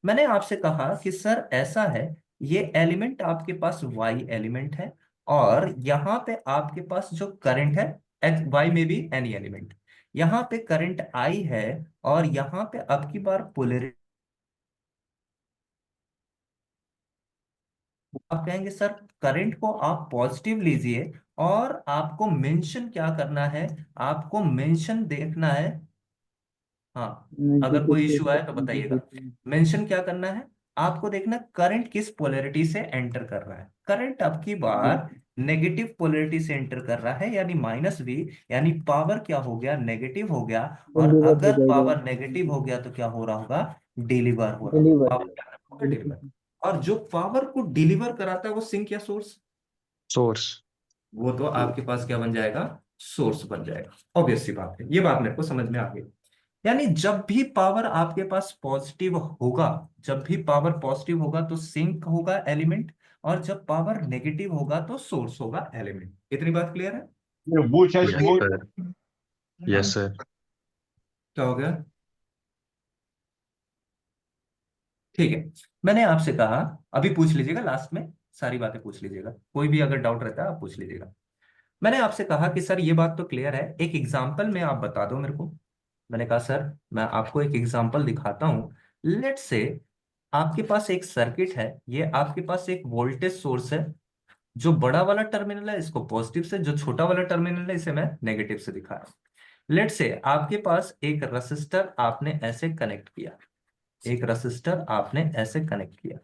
मैंने आपसे कहा कि सर ऐसा है, ये एलिमेंट आपके पास वाई एलिमेंट है, और यहाँ पे आपके पास जो करंट है, एक्स वाई में भी एनी एलिमेंट, यहाँ पे करंट आई है, और यहाँ पे अब की बार पोलैरिटी। आप कहेंगे सर करंट को आप पॉजिटिव लीजिए, और आपको मेंशन क्या करना है? आपको मेंशन देखना है। हाँ, अगर बिल्कुल कोई सर, इश्यू आए तो सर जी बताइएगा। बिल्कुल। मेंशन क्या करना है? आपको देखना करंट किस पोलैरिटी से एंटर कर रहा है। करंट अब की बार बिल्कुल नेगेटिव पोलरिटी से एंटर कर रहा है, यानी -V, यानी पावर क्या हो गया, नेगेटिव हो गया। और डिलीवर हो अगर जाएगा। पावर नेगेटिव हो गया तो क्या हो रहा होगा, डिलीवर हो रहा होगा, डिलीवर। पावर क्या होगा, डिलीवर। और जो पावर को डिलीवर कराता है वो सिंक या सोर्स, source. वो तो आपके पास क्या बन जाएगा, सोर्स बन जाएगा। ऑब्वियस सी बात है, ये बात मेरे को समझ में आ गई। यानी जब भी पावर आपके पास पॉजिटिव होगा, जब भी पावर पॉजिटिव होगा तो सिंक होगा एलिमेंट, और जब पावर नेगेटिव होगा तो सोर्स होगा एलिमेंट। इतनी बात क्लियर है? Yes, sir. Yes, हाँ, sir. क्या हो गया? ठीक है, मैंने आपसे कहा, अभी पूछ लीजिएगा लास्ट में, सारी बातें पूछ लीजिएगा, कोई भी अगर डाउट रहता है आप पूछ लीजिएगा। मैंने आपसे कहा कि सर ये बात तो क्लियर है, एक एग्जाम्पल में आप बता दो मेरे को। मैंने कहा सर मैं आपको एक एग्जांपल दिखाता हूँ। लेट्स से आपके पास एक सर्किट है, ये आपके पास एक वोल्टेज सोर्स है, जो बड़ा वाला टर्मिनल है इसको पॉजिटिव से, जो छोटा वाला टर्मिनल है इसे मैं नेगेटिव से दिखाया। लेट्स से आपके पास एक रसिस्टर आपने ऐसे कनेक्ट किया, एक रसिस्टर आपने ऐसे कनेक्ट किया,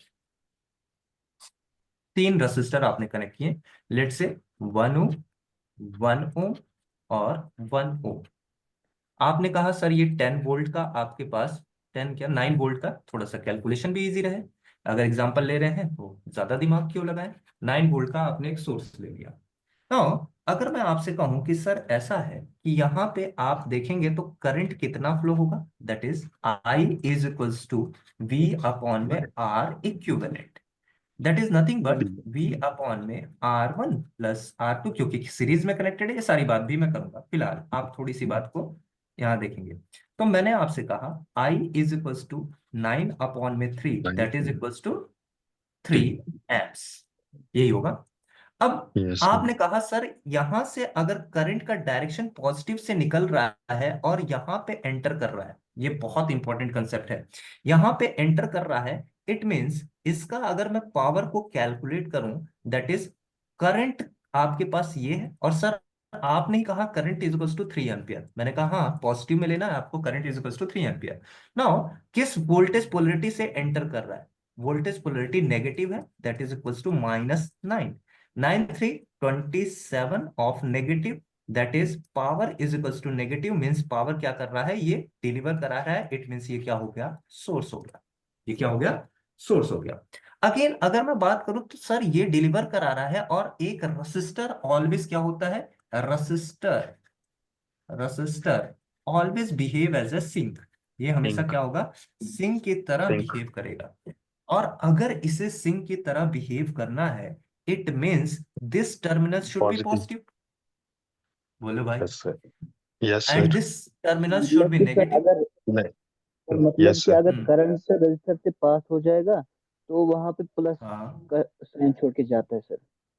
3 रसिस्टर आपने कनेक्ट किए। लेट्स से 1 ओम, 1 ओम और 1 ओम। आपने कहा सर ये 10 वोल्ट का आपके पास, 9 वोल्ट का, थोड़ा सा कैलकुलेशन भी इजी रहे, अगर एग्जांपल ले रहे हैं तो ज्यादा दिमाग क्यों लगाएं। 9 वोल्ट का आपने एक सोर्स ले लिया। तो अगर मैं आपसे कहूं कि सर ऐसा है कि यहाँ पे आप देखेंगे तो करंट कितना फ्लो होगा, that is I is equals to V upon में R equivalent, that is nothing but V upon में R1 प्लस R2, क्योंकि सीरीज में कनेक्टेड है, ये सारी बात भी मैं करूंगा, फिलहाल आप थोड़ी सी बात को यहाँ देखेंगे। तो मैंने आपसे कहा I is equals to 9/3, that is equals to 3 amps, यही होगा। अब Yes, sir. आपने कहा सर यहां से अगर करंट का डायरेक्शन पॉजिटिव से निकल रहा है और यहां पे एंटर कर रहा है, ये बहुत इंपॉर्टेंट कंसेप्ट है, यहां पे एंटर कर रहा है, इट मींस इसका अगर मैं पावर को कैलकुलेट करूं, दैट इज करंट आपके पास ये है। और सर आपने ही कहा current is equals to 3 ampere, मैंने कहा हाँ पॉजिटिव में लेना है आपको, current is equals to 3 ampere. Now किस वोल्टेज पोलरिटी से एंटर कर रहा है, वोल्टेज पोलरिटी नेगेटिव है, that is equals to -9, 9 3 27 of negative, that is power is equals to negative, means power क्या कर रहा है, ये डिलीवर करा रहा है, इट मींस ये क्या हो गया, सोर्स हो गया। ये क्या हो गया, सोर्स हो गया। अगेन अगर मैं बात करूं तो सर ये डिलीवर करा रहा है, और एक रसिस्टर ऑलवेज क्या होता है, resistor, resistor always behave as a sink, ये हमेशा Think. क्या होगा, सिंक की तरह Think. बिहेव करेगा। और अगर इसे सिंक की तरह बिहेव करना है, it means this terminal should be Positive. Positive, बोलो भाई, Yes, sir. Yes, sir. And this terminal should मतलब बी कि सर नेगेटिव। अगर Like, मतलब yes, कि sir. अगर करंट से रजिस्टर से पास हो जाएगा तो वहां पे प्लस हाँ, का साइन छोड़ के जाता है सर,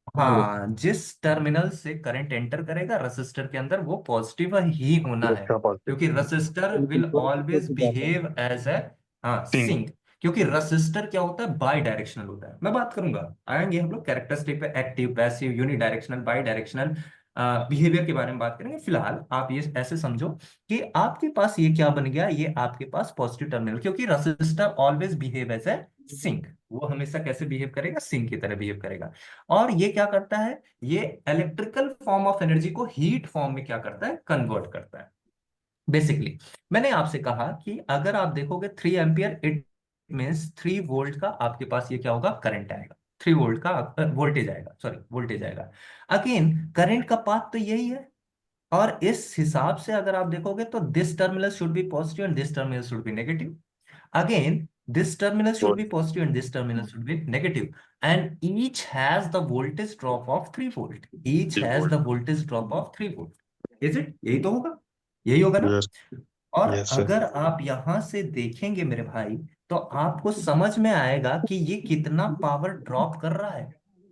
पहले। हाँ, जिस टर्मिनल से करंट एंटर करेगा रसिस्टर के अंदर वो पॉजिटिव ही होना है, Extra positive. क्योंकि रसिस्टर बिल्कुल विल पॉजिटिव छोड़ ऑलवेज के जाता है। बिहेव एज ए, हाँ, Think. सिंक। क्योंकि रसिस्टर क्या होता है, बाई डायरेक्शनल होता है, मैं बात करूंगा, आएंगे हम लोग कैरेक्टरिस्टिक पे, active, passive, unidirectional, bidirectional behaviour के बारे में बात करेंगे। फिलहाल आप ये ऐसे समझो कि आपके पास ये क्या बन गया, ये आपके पास पॉजिटिव टर्मिनल, क्योंकि resistor always behave as a sink, वो हमेशा कैसे बिहेव करेगा, सिंक की तरह बिहेव करेगा। और ये क्या करता है, ये इलेक्ट्रिकल फॉर्म ऑफ एनर्जी को हीट फॉर्म में क्या करता है, कन्वर्ट करता है। बेसिकली मैंने आपसे कहा कि अगर आप देखोगे 3 एम्पियर, इट मीन्स 3 वोल्ट का आपके पास ये क्या होगा, करंट आएगा, 3 वोल्ट का वोल्टेज आएगा, सॉरी वोल्टेज आएगा। अगेन करंट का पाथ तो यही है, और इस हिसाब से अगर आप देखोगे तो this terminal should be positive and this terminal should be negative. Again, this terminal should Good. be positive and this terminal should be negative. And each has the voltage drop of 3 volt. Each 3 has volt. the voltage drop of 3 volt. Is it? यही तो होगा, यही होगा ना। Yes. और Yes, sir. अगर आप यहां से देखेंगे मेरे भाई, तो आपको समझ में आएगा कि ये कितना पावर ड्रॉप कर रहा है।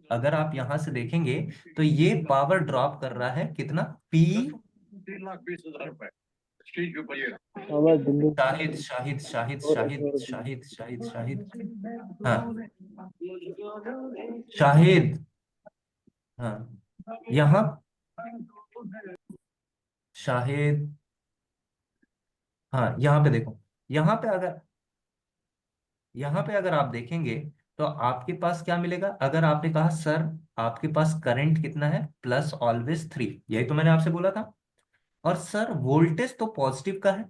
अगर आप यहां से देखेंगे तो ये पावर ड्रॉप कर रहा है कितना, P, पावर दिल्ली शाहिद शाहिद शाहिद शाहिद और शाहिद शाहिद शाहिद, हाँ शाहिद, हाँ यहाँ, शाहिद, हाँ यहाँ पे देखो, यहाँ पे अगर, यहाँ पे अगर आप देखेंगे तो आपके पास क्या मिलेगा, अगर आपने कहा सर आपके पास करंट कितना है, प्लस ऑलवेज 3, यही तो मैंने आपसे बोला था। और सर वोल्टेज तो पॉजिटिव का है,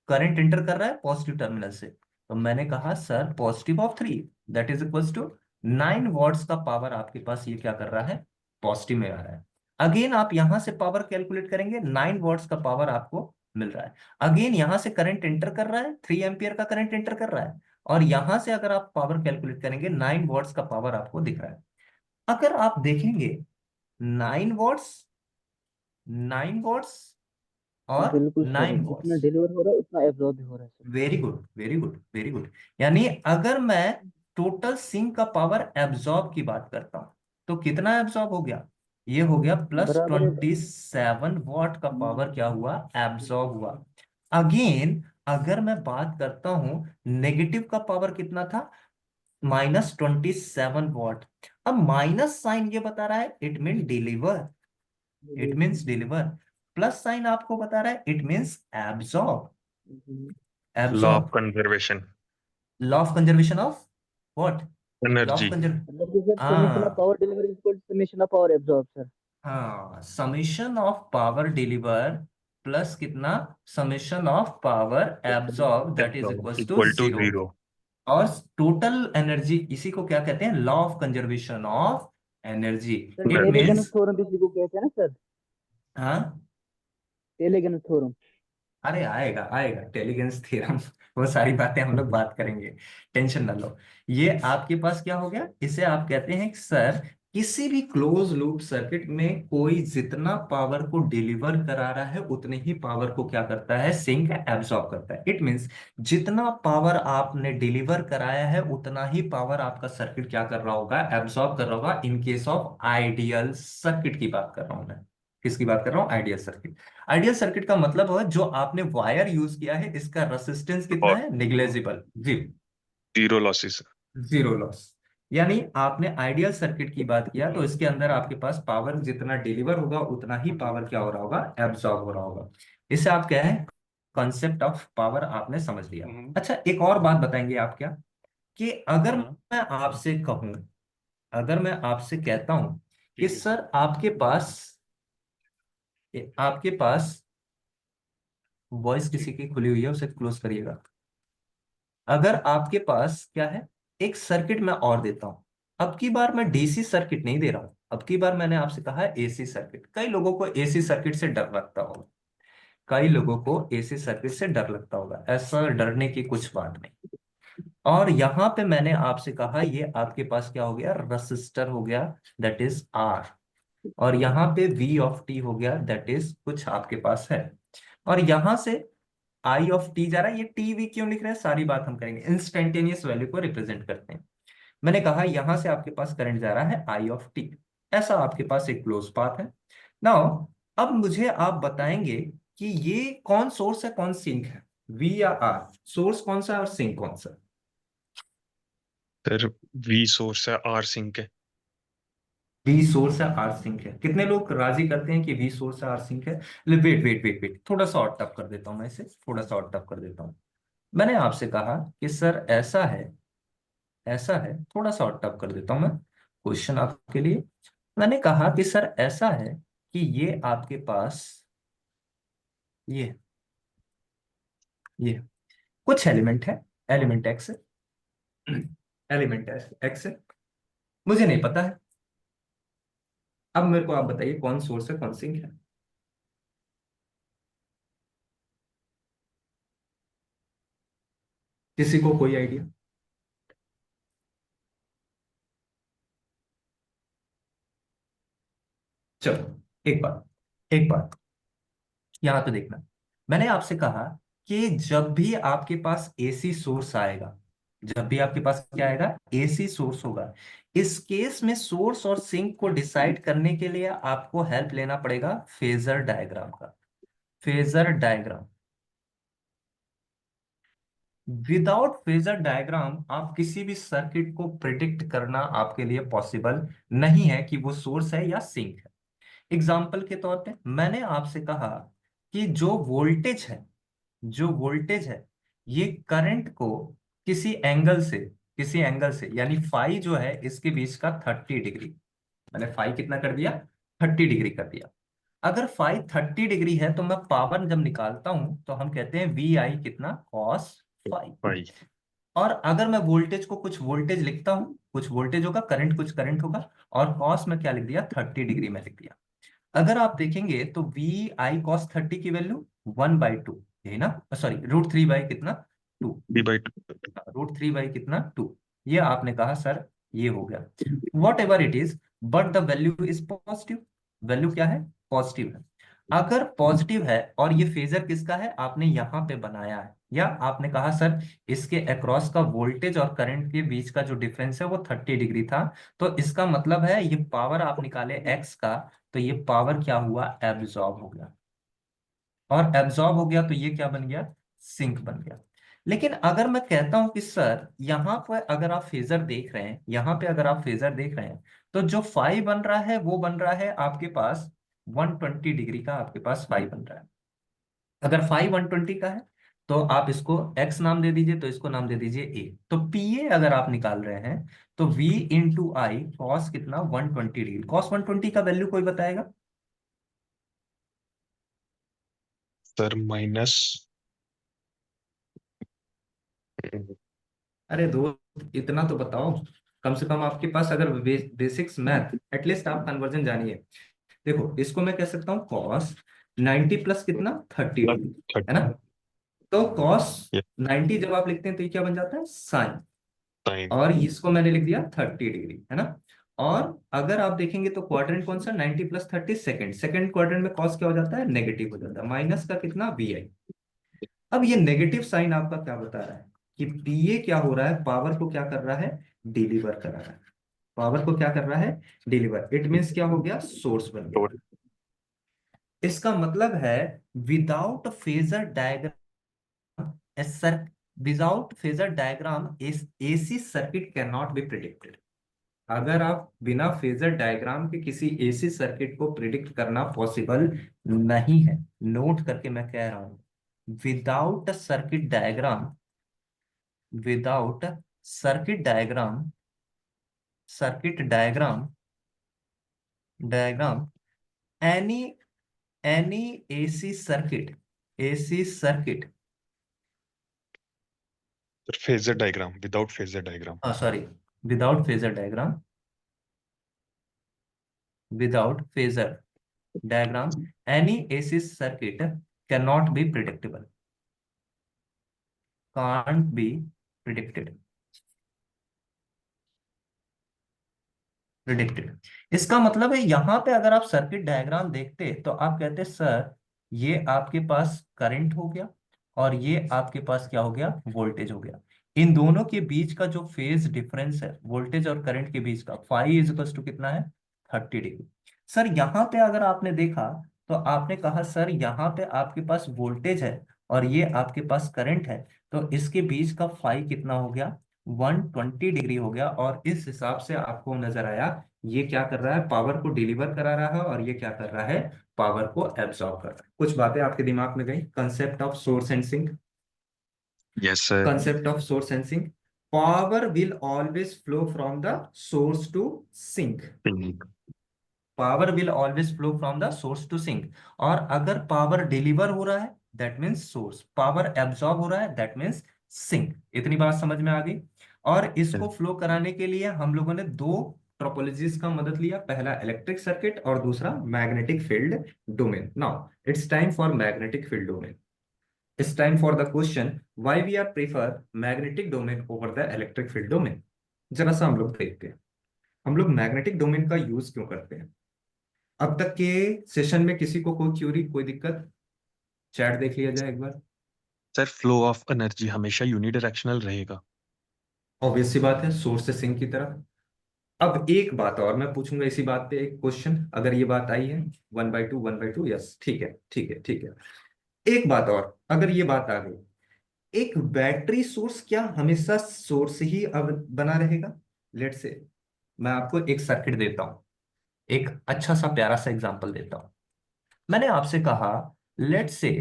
करंट एंटर कर रहा है पॉजिटिव टर्मिनल से, तो मैंने कहा sir positive of 3 that is equals to 9 watts का पावर आपके पास ये क्या कर रहा है, पॉजिटिव में आ रहा है। अगेन आप यहां से पावर कैलकुलेट करेंगे, 9 वॉट्स का पावर आपको मिल रहा है। अगेन यहां से करंट एंटर कर रहा है, 3 एम्पियर का करंट एंटर कर रहा है, और यहां से अगर आप पावर कैलकुलेट करेंगे 9 वॉट्स का पावर आपको दिख रहा है। अगर आप देखेंगे 9 वॉट्स, 9 वॉट्स और बिल्कुल सर, नाइन जितना वॉट्स डिलीवर हो रहा है उतना एब्जॉर्ब भी हो रहा है sir. Very good, very good, very good. यानी अगर मैं टोटल सिंक का पावर एब्जॉर्ब की बात करता हूं, तो कितना एब्जॉर्ब हो गया, ये हो गया प्लस बराबर है। 27 वॉट का पावर क्या हुआ, एब्जॉर्ब हुआ। अगेन अगर मैं बात करता हूं नेगेटिव का पावर कितना था, -27 वॉट। अब माइनस साइन ये बता रहा है it mean deliver, it means deliver. Plus sign आपको बता रहा है it means absorb, Law of absorb. conservation. Law of conservation of what, law of Energy. Conserve मतलब कि सर समेशन ऑफ हाँ, power delivery is equal to summation of power absorb sir. हाँ, summation of power deliver plus कितना, summation of power absorb that is equals to Equal to 0। 0. और total energy, इसी को क्या कहते हैं, law of conservation of energy. Sir it Tellegen's means, theorem भी इसी को कहते हैं ना सर। हाँ, टेलीगेनस थ्योरम। अरे आएगा आएगा टेलीगेंस थ्योरम वो सारी बातें हम लोग बात करेंगे, टेंशन ना लो। ये आपके पास क्या हो गया, इसे आप कहते हैं कि सर किसी भी क्लोज लूप सर्किट में कोई जितना पावर को डिलीवर करा रहा है उतने ही पावर को क्या करता है, सिंक एब्जॉर्ब करता है। इट मींस जितना पावर आपने डिलीवर कराया है उतना ही पावर आपका सर्किट क्या कर रहा होगा, एब्जॉर्ब कर रहा होगा। In case of ideal circuit की बात कर रहा हूं मैं, किसकी बात कर रहा हूं, आइडियल सर्किट। आइडियल सर्किट का मतलब है जो आपने वायर यूज किया है इसका रेसिस्टेंस कितना और है, negligible, zero, zero losses. Zero loss. यानी आपने आइडियल सर्किट की बात किया तो इसके अंदर आपके पास पावर जितना डिलीवर होगा उतना ही पावर क्या हो रहा होगा, एब्जॉर्ब हो रहा होगा। इसे आप क्या है, कॉन्सेप्ट ऑफ पावर आपने समझ लिया। अच्छा एक और बात बताएंगे आप क्या, कि अगर मैं आपसे कहूं, अगर मैं आपसे कहता हूं कि सर आपके पास वॉइस किसी की खुली हुई है उसे क्लोज करिएगा। अगर आपके पास क्या है, एक सर्किट मैं और देता हूं, अब की बार मैं डीसी सर्किट नहीं दे रहा हूं, अब की बार मैंने आपसे कहा है एसी सर्किट। कई लोगों को एसी सर्किट से डर लगता होगा, कई लोगों को एसी सर्किट से डर लगता होगा, ऐसा डरने की कुछ बात नहीं। और यहां पे मैंने आपसे कहा ये आपके पास क्या हो गया, रसिस्टर हो गया दैट इज आर, और यहाँ पे वी ऑफ टी हो गया दैट इज कुछ आपके पास है, और यहां से आई ऑफ टी जा रहा है। ये टी वी क्यों लिख रहे हैं, सारी बात हम करेंगे, इंस्टेंटेनियस वैल्यू को रिप्रेजेंट करते हैं। मैंने कहा यहां से आपके पास करंट जा रहा है आई ऑफ टी, ऐसा आपके पास एक क्लोज पाथ है। नाउ अब मुझे आप बताएंगे कि ये कौन सोर्स है कौन सिंक है, वी या आर, सोर्स कौन सा है और सिंक कौन सा है। फिर V source है, R sink है. वी सोर्स है आर सिंक है, कितने लोग राजी करते हैं कि वी सोर्स है आर सिंक है। वेट वेट वेट वेट, थोड़ा सा और टफ कर देता हूं मैं इसे, थोड़ा सा और टफ कर देता हूं। मैंने आपसे कहा कि सर ऐसा है, ऐसा है, थोड़ा सा और टफ कर देता हूं मैं क्वेश्चन आपके लिए। मैंने कहा कि सर ऐसा है कि ये आपके पास ये ये कुछ एलिमेंट है, एलिमेंट एक्स है, एलिमेंट एक्स है, मुझे नहीं पता है। अब मेरे को आप बताइए कौन सोर्स है कौन सिंक है। किसी को कोई आइडिया, चलो एक बात यहां पे देखना। मैंने आपसे कहा कि जब भी आपके पास एसी सोर्स आएगा, जब भी आपके पास क्या आएगा, एसी सोर्स होगा, इस केस में सोर्स और सिंक को डिसाइड करने के लिए आपको हेल्प लेना पड़ेगा फेजर डायग्राम का, phasor diagram. Without phasor diagram आप किसी भी सर्किट को प्रिडिक्ट करना आपके लिए पॉसिबल नहीं है कि वो सोर्स है या सिंक है। एग्जाम्पल के तौर पे मैंने आपसे कहा कि जो वोल्टेज है ये करंट को किसी एंगल से, किसी एंगल से, यानी फाई जो है इसके बीच का 30 डिग्री, मैंने फाई कितना कर दिया, 30 डिग्री कर दिया। अगर फाई 30 डिग्री है तो मैं पावर जब निकालता हूं तो हम कहते हैं वी आई कितना, कॉस फाई। भाई और अगर मैं वोल्टेज को कुछ वोल्टेज लिखता हूँ, कुछ वोल्टेज होगा, करंट कुछ करंट होगा, और कॉस में क्या लिख दिया, 30 डिग्री में लिख दिया। अगर आप देखेंगे तो वी आई कॉस 30 की वैल्यू 1/2, यही ना, सॉरी √3 बाई कितना, 2, B/2। √3 बाई कितना, 2। ये आपने कहा सर ये हो गया, what ever it is, but the value is positive. Value क्या है, पॉजिटिव है। अगर पॉजिटिव है और ये फेजर किसका है, आपने यहाँ पे बनाया है, या आपने कहा सर इसके अक्रॉस का वोल्टेज और करंट के बीच का जो डिफरेंस है वो 30 डिग्री था, तो इसका मतलब है ये पावर आप निकाले एक्स का, तो ये पावर क्या हुआ, एब्जॉर्ब हो गया। और एब्जॉर्ब हो गया तो ये क्या बन गया, सिंक बन गया। लेकिन अगर मैं कहता हूं कि सर यहाँ पर अगर आप फेजर देख रहे हैं, यहाँ पे अगर आप फेजर देख रहे हैं, तो जो फाई बन रहा है वो बन रहा है आपके पास 120 डिग्री का, आपके पास फाई बन रहा है। अगर फाई 120 का है तो आप इसको एक्स नाम दे दीजिए, तो इसको नाम दे दीजिए ए। तो पी ए अगर आप निकाल रहे हैं तो वी इंटू आई कॉस कितना, 120 डिग्री। कॉस 120 का वैल्यू कोई बताएगा? सर माइनस, अरे दोस्त इतना तो बताओ, कम से कम आपके पास अगर बेसिक्स मैथ, एटलीस्ट आप कन्वर्जन जानिए। देखो इसको मैं कह सकता हूँ कॉस 90 प्लस कितना, 30 डिग्री, है ना। 30। तो कॉस ये 90 जब आप लिखते हैं तो ये क्या बन जाता है, साइन। साइन। और इसको मैंने लिख दिया 30 डिग्री, है ना। और अगर आप देखेंगे तो क्वाड्रेंट कौन सा, 90 प्लस 30 सेकंड, सेकंड क्वाड्रेंट में कॉस क्या हो जाता है, नेगेटिव हो जाता है, माइनस का कितना, वी आई। अब ये नेगेटिव साइन आपका क्या बता रहा है कि पीए क्या हो रहा है, पावर को क्या कर रहा है, डिलीवर कर रहा है। पावर को क्या कर रहा है, डिलीवर। इट मीन्स क्या हो गया, सोर्स बन गया। इसका मतलब है without phasor diagram, sir without phasor diagram AC circuit can not be predicted. अगर आप बिना फेजर डायग्राम के किसी एसी सर्किट को प्रिडिक्ट करना पॉसिबल नहीं है, नोट करके मैं कह रहा हूं, without circuit diagram, without circuit diagram, circuit diagram, diagram, any any AC circuit, AC circuit, sir phasor diagram, without phasor diagram. Sorry, without phasor diagram, without phasor diagram, any AC circuit can not be predictable, can't be predicted, predicted. इसका मतलब है यहां पे अगर आप circuit diagram देखते तो आप कहते सर ये आपके पास करंट हो गया और ये आपके पास क्या हो गया, वोल्टेज हो गया। इन दोनों के बीच का जो फेज डिफरेंस है वोल्टेज और करंट के बीच का, फाई इज इक्वल टू कितना है, 30 डिग्री। सर यहाँ पे अगर आपने देखा तो आपने कहा सर यहाँ पे आपके पास वोल्टेज है और ये आपके पास करंट है, तो इसके बीच का फाई कितना हो गया, 120 डिग्री हो गया। और इस हिसाब से आपको नजर आया ये क्या कर रहा है, पावर को डिलीवर करा रहा है, और ये क्या कर रहा है, पावर को एब्सॉर्ब कर रहा है। कुछ बातें आपके दिमाग में गई, concept of source and sink, yes sir. concept of source and sink. Power will always flow from the source to sink. Power will always flow from the source to sink. और अगर पावर डिलीवर हो रहा है that means source, power absorb हो रहा है that means sink. इतनी बात समझ में आ गई। और इसको फ्लो कराने के लिए हम लोगों ने दो ट्रोपोलॉजीज का मदद लिया, पहला इलेक्ट्रिक सर्किट और दूसरा magnetic field domain. Now it's time for magnetic field domain. It's time for the question why we are prefer magnetic domain over the electric field domain। जरा सा हम लोग देखते हैं हम लोग मैग्नेटिक डोमेन का यूज क्यों करते हैं। अब तक के सेशन में किसी को कोई क्यूरी, कोई दिक्कत? चैट देख लिया जाए एक बार। सर फ्लो ऑफ एनर्जी हमेशा यूनिडायरेक्शनल रहेगा। ऑब्वियस सी बात है, सोर्स से सिंक की तरफ। अब एक बात और मैं पूछूंगा इसी बात पे एक क्वेश्चन, अगर ये बात आई है 1/2 1/2, यस ठीक है ठीक है ठीक है। एक बात और, अगर ये बात आ गई, एक बैटरी सोर्स क्या हमेशा सोर्स ही अब बना रहेगा? लेट से मैं आपको एक सर्किट देता हूं, एक अच्छा सा प्यारा सा एग्जांपल देता हूं। मैंने आपसे कहा लेट से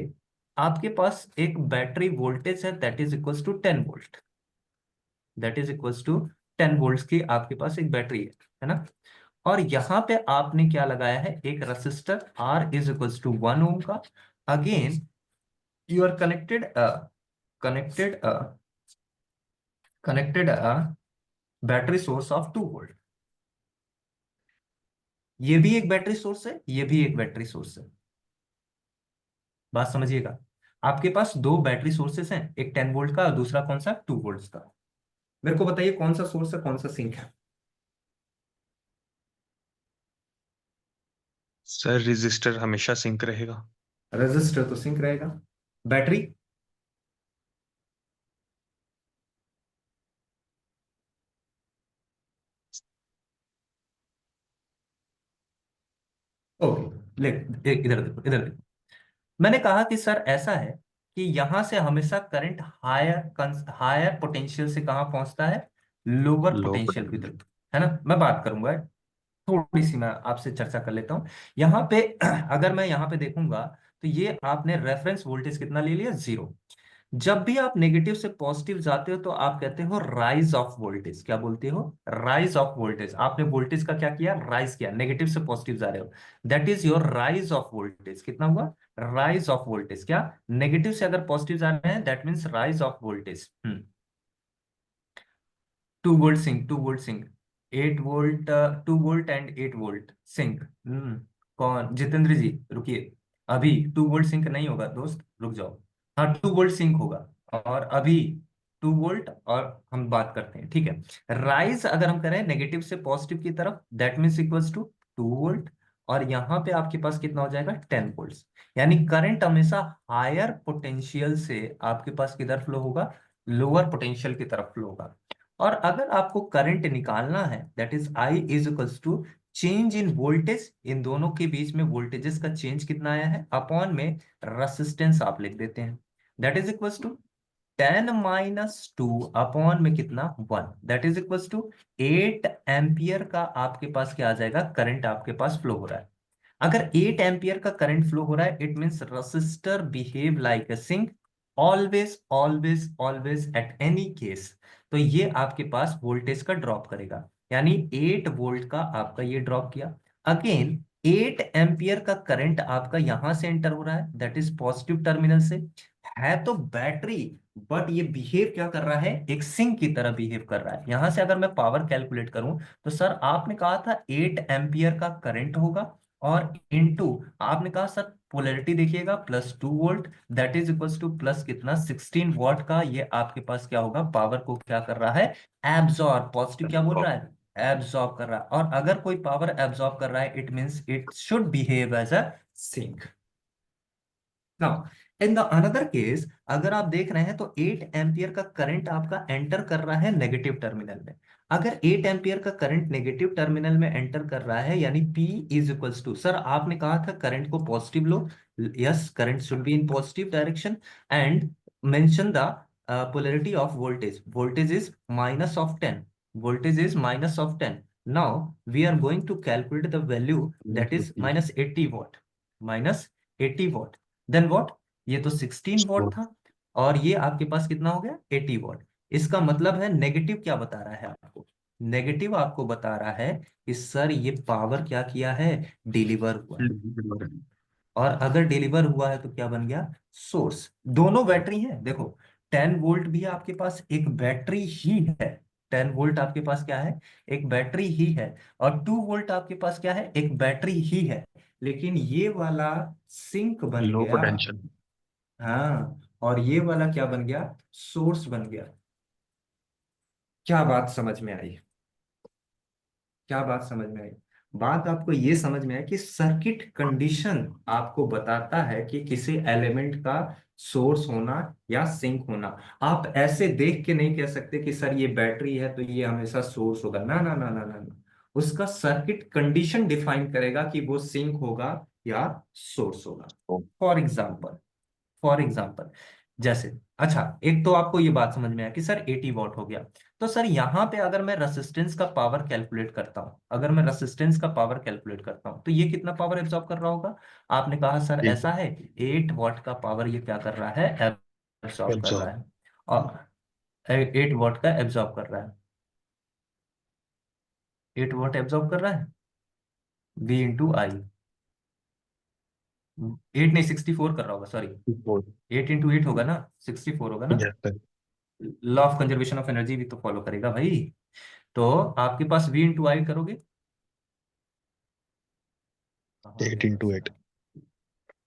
आपके पास एक बैटरी वोल्टेज है that is equals to 10 volt, that is equals to 10 volt की आपके पास एक बैटरी है ना। और यहाँ पे आपने क्या लगाया है, एक resistor R is equals to 1 ohm का। Again you are connected connected battery source of 2 volt. ये भी एक बैटरी सोर्स है, ये भी एक बैटरी सोर्स है। बात समझिएगा, आपके पास दो बैटरी सोर्सेस हैं, एक 10 वोल्ट का और दूसरा कौन सा, 2 वोल्ट का। मेरे को बताइए कौन सा सोर्स है, कौन सा सिंक है। सर रेजिस्टर हमेशा सिंक रहेगा। रेजिस्टर तो सिंक रहेगा। बैटरी, ओके ले, इधर देखो, इधर देखो। मैंने कहा कि सर ऐसा है कि यहां से हमेशा करंट हायर हायर पोटेंशियल से कहां पहुंचता है, लोअर लो पोटेंशियल की पोटेंशियल। तरफ, है ना। मैं बात करूंगा, थोड़ी सी मैं आपसे चर्चा कर लेता हूं यहाँ पे। अगर मैं यहाँ पे देखूंगा तो ये आपने रेफरेंस वोल्टेज कितना ले लिया, 0। जब भी आप नेगेटिव से पॉजिटिव जाते हो तो आप कहते हो राइज ऑफ वोल्टेज। क्या बोलते हो, राइज ऑफ वोल्टेज। आपने वोल्टेज का क्या किया, राइज किया, नेगेटिव से पॉजिटिव जा रहे हो, that is your rise of voltage. कितना हुआ, राइज ऑफ वोल्टेज। क्या, नेगेटिव से अगर पॉजिटिव जा रहे हैं, that means rise of voltage. 2 volt sink, 2 volt sink, 8 volt, 2 volt and 8 volt sink. कौन, जितेंद्र जी रुकिए, अभी 2 वोल्ट सिंक नहीं होगा दोस्त, रुक जाओ। हाँ 2 वोल्ट सिंक होगा, और अभी 2 वोल्ट, और हम बात करते हैं, ठीक है। राइज अगर हम करें नेगेटिव से पॉजिटिव की तरफ, that means equals to 2 volt, और यहाँ पे आपके पास कितना हो जाएगा, 10 वोल्ट। यानी करंट हमेशा हायर पोटेंशियल से आपके पास किधर फ्लो होगा, लोअर पोटेंशियल की तरफ फ्लो होगा। और अगर आपको करंट निकालना है, that is I is equals to change in voltage, इन दोनों के बीच में वोल्टेजेस का चेंज कितना आया है, अपॉन में रेसिस्टेंस आप लिख देते हैं, that is equals to 10 minus 2 upon में कितना, 1, that is equals to 8 ampere का आपके पास क्या आ जाएगा, करंट आपके पास फ्लो हो रहा है। अगर 8 एम्पियर का करंट फ्लो हो रहा है, it means resistor behave like a sink, always always always at any case. तो ये आपके पास वोल्टेज का ड्रॉप करेगा, यानी 8 वोल्ट का आपका ये ड्रॉप किया। अगेन 8 एम्पियर का करंट आपका यहां से एंटर हो रहा है, दैट इज पॉजिटिव टर्मिनल से, है तो बैटरी, बट ये बिहेव क्या कर रहा है, एक सिंक की तरह बिहेव कर रहा है। यहां से अगर मैं पावर कैलकुलेट करूं तो सर आपने कहा था 8 एम्पियर का करंट होगा, और इनटू आपने कहा सर पोलैरिटी देखिएगा, +2 volt, that is equals two plus कितना, 16 वॉट का ये आपके पास क्या होगा, पावर को क्या कर रहा है, एब्जॉर्ब। पॉजिटिव क्या बोल रहा है, एब्जॉर्ब कर रहा है। और अगर कोई पावर एब्जॉर्ब कर रहा है, it means it should behave as a sink. Now in the another case, अगर आप देख रहे हैं तो 8 एम्पियर का करंट आपका एंटर कर रहा है नेगेटिव टर्मिनल में। अगर 8 एम्पियर का करंट नेगेटिव टर्मिनल में एंटर कर रहा है, यानी P is equals to, sir आपने कहा था करंट को पॉजिटिव लो, yes current should be in positive direction, and mention the polarity of voltage, voltage is -10, voltage is -10। Now we are going to calculate the value, that is -80 watt, -80 watt. Then what, ये तो 16 what था, और ये आपके पास कितना हो गया, 80 what. इसका मतलब है नेगेटिव क्या बता रहा है आपको, नेगेटिव आपको बता रहा है कि सर ये पावर क्या किया है, डिलीवर हुआ है। और अगर डिलीवर हुआ है तो क्या बन गया, सोर्स। दोनों बैटरी है, देखो 10 वोल्ट भी आपके पास एक बैटरी ही है, 10 वोल्ट आपके पास क्या है, एक बैटरी ही है, और 2 वोल्ट आपके पास क्या है, एक बैटरी ही है। लेकिन ये वाला सिंक बन लो गया, पोटेंशियल। हाँ, और ये वाला क्या बन गया, सोर्स बन गया। क्या बात समझ में आई, क्या बात समझ में आई। बात आपको ये समझ में आई कि सर्किट कंडीशन आपको बताता है कि किसी एलिमेंट का सोर्स होना या सिंक होना। आप ऐसे देख के नहीं कह सकते कि सर ये बैटरी है तो ये हमेशा सोर्स होगा, ना ना ना ना ना ना। उसका सर्किट कंडीशन डिफाइन करेगा कि वो सिंक होगा या सोर्स होगा। फॉर एग्जाम्पल, फॉर एग्जाम्पल जैसे, अच्छा एक तो आपको ये बात समझ में आया कि सर 80 वॉट हो गया। तो सर यहाँ पे अगर मैं रेसिस्टेंस का पावर कैलकुलेट करता हूँ, अगर मैं रेसिस्टेंस का पावर कैलकुलेट करता हूँ तो ये कितना पावर एब्जॉर्ब कर रहा होगा। आपने कहा सर ऐसा है 8 वॉट का पावर ये क्या कर रहा है, एब्जॉर्ब कर रहा एब्जॉर्ब। है, और 8 वॉट का एब्जॉर्ब कर रहा है, 8 वॉट एब्जॉर्ब कर रहा है। V इंटू आई, 8 नहीं 64 कर रहा होगा, सॉरी, 8 इंटू 8 होगा ना, 64 होगा ना। Yes sir. Law of conservation of energy भी तो फॉलो करेगा भाई। तो आपके पास V इंटू आई करोगे, कहाँ 8 गया इंटू 8। इसका,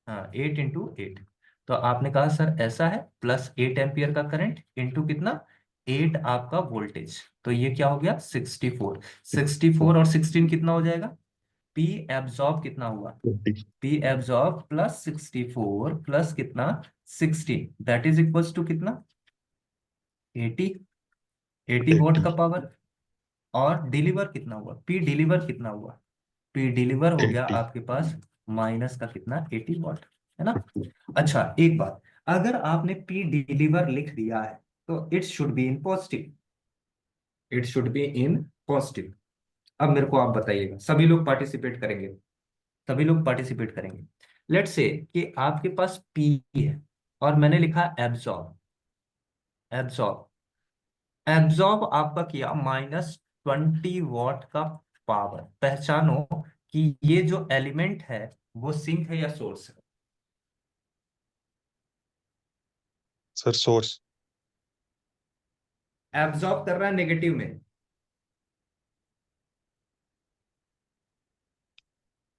हाँ 8 इंटू 8। तो आपने कहा सर ऐसा है, +8 एम्पियर का करंट इंटू कितना, 8 आपका वोल्टेज, तो ये क्या हो गया 64। 64 और 16 कितना हो जाएगा, P एब्जॉर्ब कितना हुआ, 20। P एब्जॉर्ब +64 प्लस कितना 16, दैट इज इक्वल्स टू कितना 80, 80 वॉट 80। का पावर। और डिलीवर कितना हुआ, P डिलीवर कितना हुआ, P डिलीवर हो गया 80। आपके पास माइनस का कितना 80 वॉट, है ना। अच्छा एक बात, अगर आपने P डिलीवर लिख दिया है तो it should be in positive, it should be in positive. अब मेरे को आप बताइएगा, सभी लोग पार्टिसिपेट करेंगे, सभी लोग पार्टिसिपेट करेंगे। लेट्स से कि आपके पास P है और मैंने लिखा एब्जॉर्ब, एब्जॉर्ब, एब्जॉर्ब आपका किया -20 वॉट का पावर। पहचानो कि ये जो एलिमेंट है वो सिंक है या सोर्स है। Sir source. एब्जॉर्ब कर रहा है नेगेटिव में,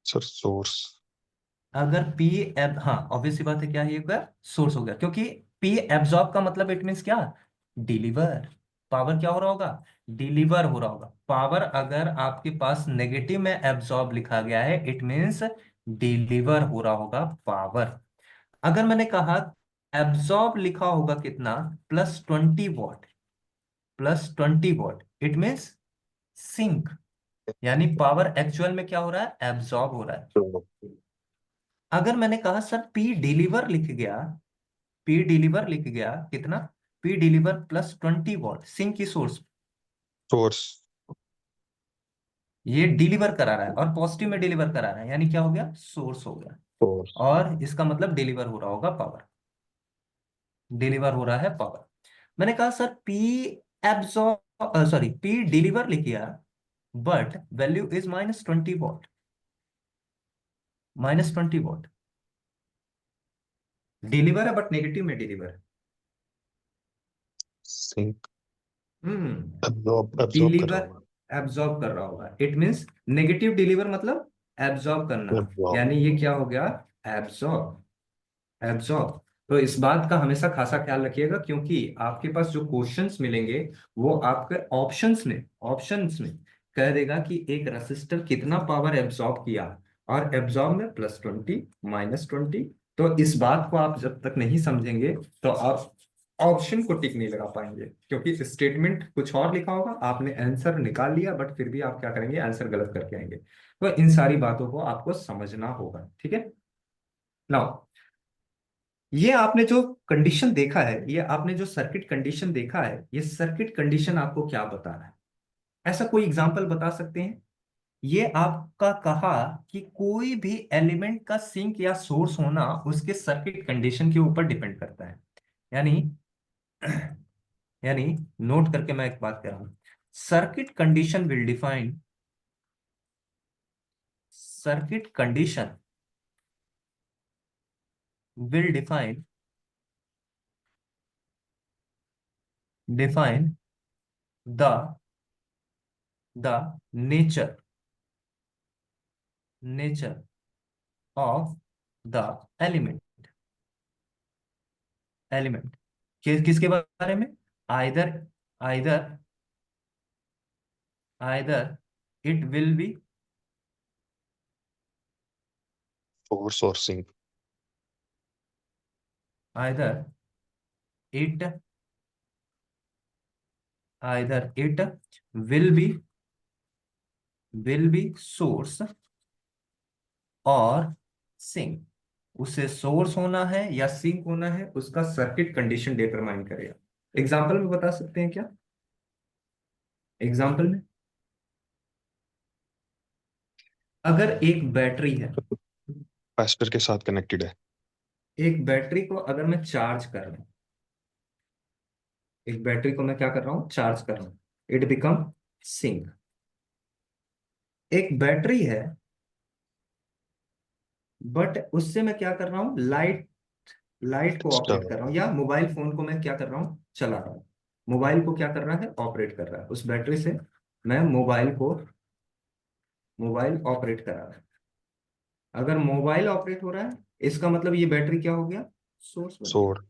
सर सोर्स। अगर P एब, हाँ ऑब्वियस सी बात है, क्या ये होगा सोर्स हो गया, क्योंकि P एब्जॉर्ब का मतलब इट मीन्स क्या, डिलीवर, पावर क्या हो रहा होगा, डिलीवर हो रहा होगा। पावर अगर आपके पास नेगेटिव में एब्जॉर्ब लिखा गया है इट मीन्स डिलीवर हो रहा होगा पावर। अगर मैंने कहा एब्जॉर्ब लिखा होगा कितना, +20 watt, +20 watt, it means sink, यानी पावर एक्चुअल में क्या हो रहा है, एब्जॉर्ब हो रहा है। अगर मैंने कहा सर P डिलीवर लिख गया, P डिलीवर लिख गया कितना, P डिलीवर +20 वॉट, सिंक की सोर्स, सोर्स। ये डिलीवर करा रहा है और पॉजिटिव में डिलीवर करा रहा है, यानी क्या हो गया, सोर्स हो गया। सोर्स। और इसका मतलब डिलीवर हो रहा होगा पावर, डिलीवर हो रहा है पावर। मैंने कहा sir P absorb, sorry P deliver लिख गया but value is -20 watt, -20 what, deliver है बट नेगेटिव में डिलीवर है। सिंक। हम्म, एब्जॉर्ब कर रहा डिलीवर, होगा। एब्जॉर्ब कर रहा होगा, इट मींस नेगेटिव डिलीवर मतलब एब्जॉर्ब करना, एब्जॉर्ब। यानी ये क्या हो गया, एब्जॉर्ब, एब्जॉर्ब। तो इस बात का हमेशा खासा ख्याल रखिएगा, क्योंकि आपके पास जो क्वेश्चंस मिलेंगे वो आपके ऑप्शंस में कह देगा कि एक रेसिस्टर कितना पावर एब्जॉर्ब किया, और एब्जॉर्ब में +20 -20। तो इस बात को आप जब तक नहीं समझेंगे तो आप ऑप्शन को टिक नहीं लगा पाएंगे, क्योंकि स्टेटमेंट कुछ और लिखा होगा, आपने आंसर निकाल लिया बट फिर भी आप क्या करेंगे, आंसर गलत करके आएंगे। तो इन सारी बातों को आपको समझना होगा, ठीक है। नाउ ये आपने जो कंडीशन देखा है, ये आपने जो सर्किट कंडीशन देखा है, ये सर्किट कंडीशन आपको क्या बता रहा है, ऐसा कोई एग्जांपल बता सकते हैं। ये आपका कहा कि कोई भी एलिमेंट का सिंक या सोर्स होना उसके सर्किट कंडीशन के ऊपर डिपेंड करता है। यानी यानी नोट करके मैं एक बात कर रहा हूं, circuit condition will define, circuit condition will define, define the the nature, nature of the element, element किसके बारे में, either, either, either it will be, source और sink. Either it, either it will be, will be source और sink, उसे source होना है या sink होना है उसका सर्किट कंडीशन डिटरमाइन करेगा। एग्जाम्पल में बता सकते हैं क्या, एग्जाम्पल में, अगर एक बैटरी है, कैपेसिटर के साथ कनेक्टेड है। एक बैटरी को अगर मैं चार्ज कर रहा हूं, एक बैटरी को मैं क्या कर रहा हूं, चार्ज कर रहा हूं, इट बिकम सिंक। एक बैटरी है बट उससे मैं क्या कर रहा हूँ, लाइट लाइट को ऑपरेट कर स्टोर। रहा हूँ, या मोबाइल फोन को मैं क्या कर रहा हूँ, चला रहा हूँ। मोबाइल को क्या कर रहा है, ऑपरेट कर रहा है, उस बैटरी से मैं मोबाइल ऑपरेट करा रहा है। अगर मोबाइल ऑपरेट हो रहा है, इसका मतलब ये बैटरी क्या हो गया, सोर्स बन गया। सोर।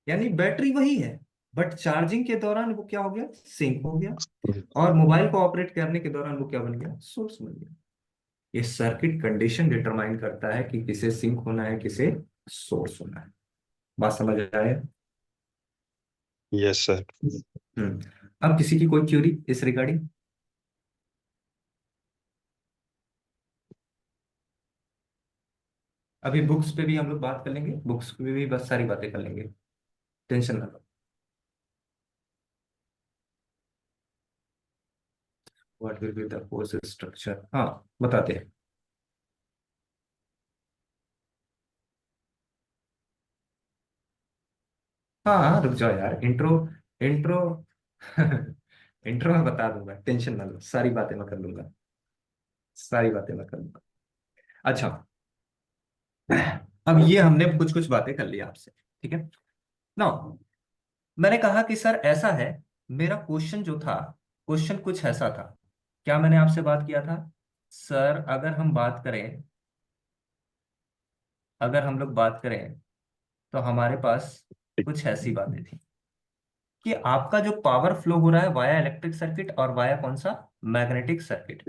यानी बैटरी वही है, बट चार्जिंग के दौरान वो क्या हो गया, सिंक हो गया, और मोबाइल को ऑपरेट करने के दौरान वो क्या बन गया, सोर्स बन गया। ये सर्किट कंडीशन डिटरमाइन करता है कि किसे सिंक होना है, किसे सोर्स होना है। बात समझ आए? Yes sir. अब किसी की कोई क्यूरी इस रिगार्डिंग? अभी बुक्स पे भी हम लोग बात कर लेंगे, बुक्स पे भी बस सारी बातें कर लेंगे, टेंशन ना लो। What will be the force structure, हाँ बताते हैं। हाँ हाँ, रुक जाओ यार, इंट्रो इंट्रो इंट्रो में बता दूंगा, टेंशन ना लो, सारी बातें मैं कर लूंगा, सारी बातें मैं कर लूंगा। अच्छा, अब ये हमने कुछ कुछ बातें कर ली आपसे, ठीक है ना। मैंने कहा कि सर ऐसा है, मेरा क्वेश्चन जो था, क्वेश्चन कुछ ऐसा था, क्या मैंने आपसे बात किया था, सर अगर हम बात करें, अगर हम लोग बात करें, तो हमारे पास कुछ ऐसी बातें थी कि आपका जो पावर फ्लो हो रहा है वाया इलेक्ट्रिक सर्किट और वाया कौन सा, मैग्नेटिक सर्किट।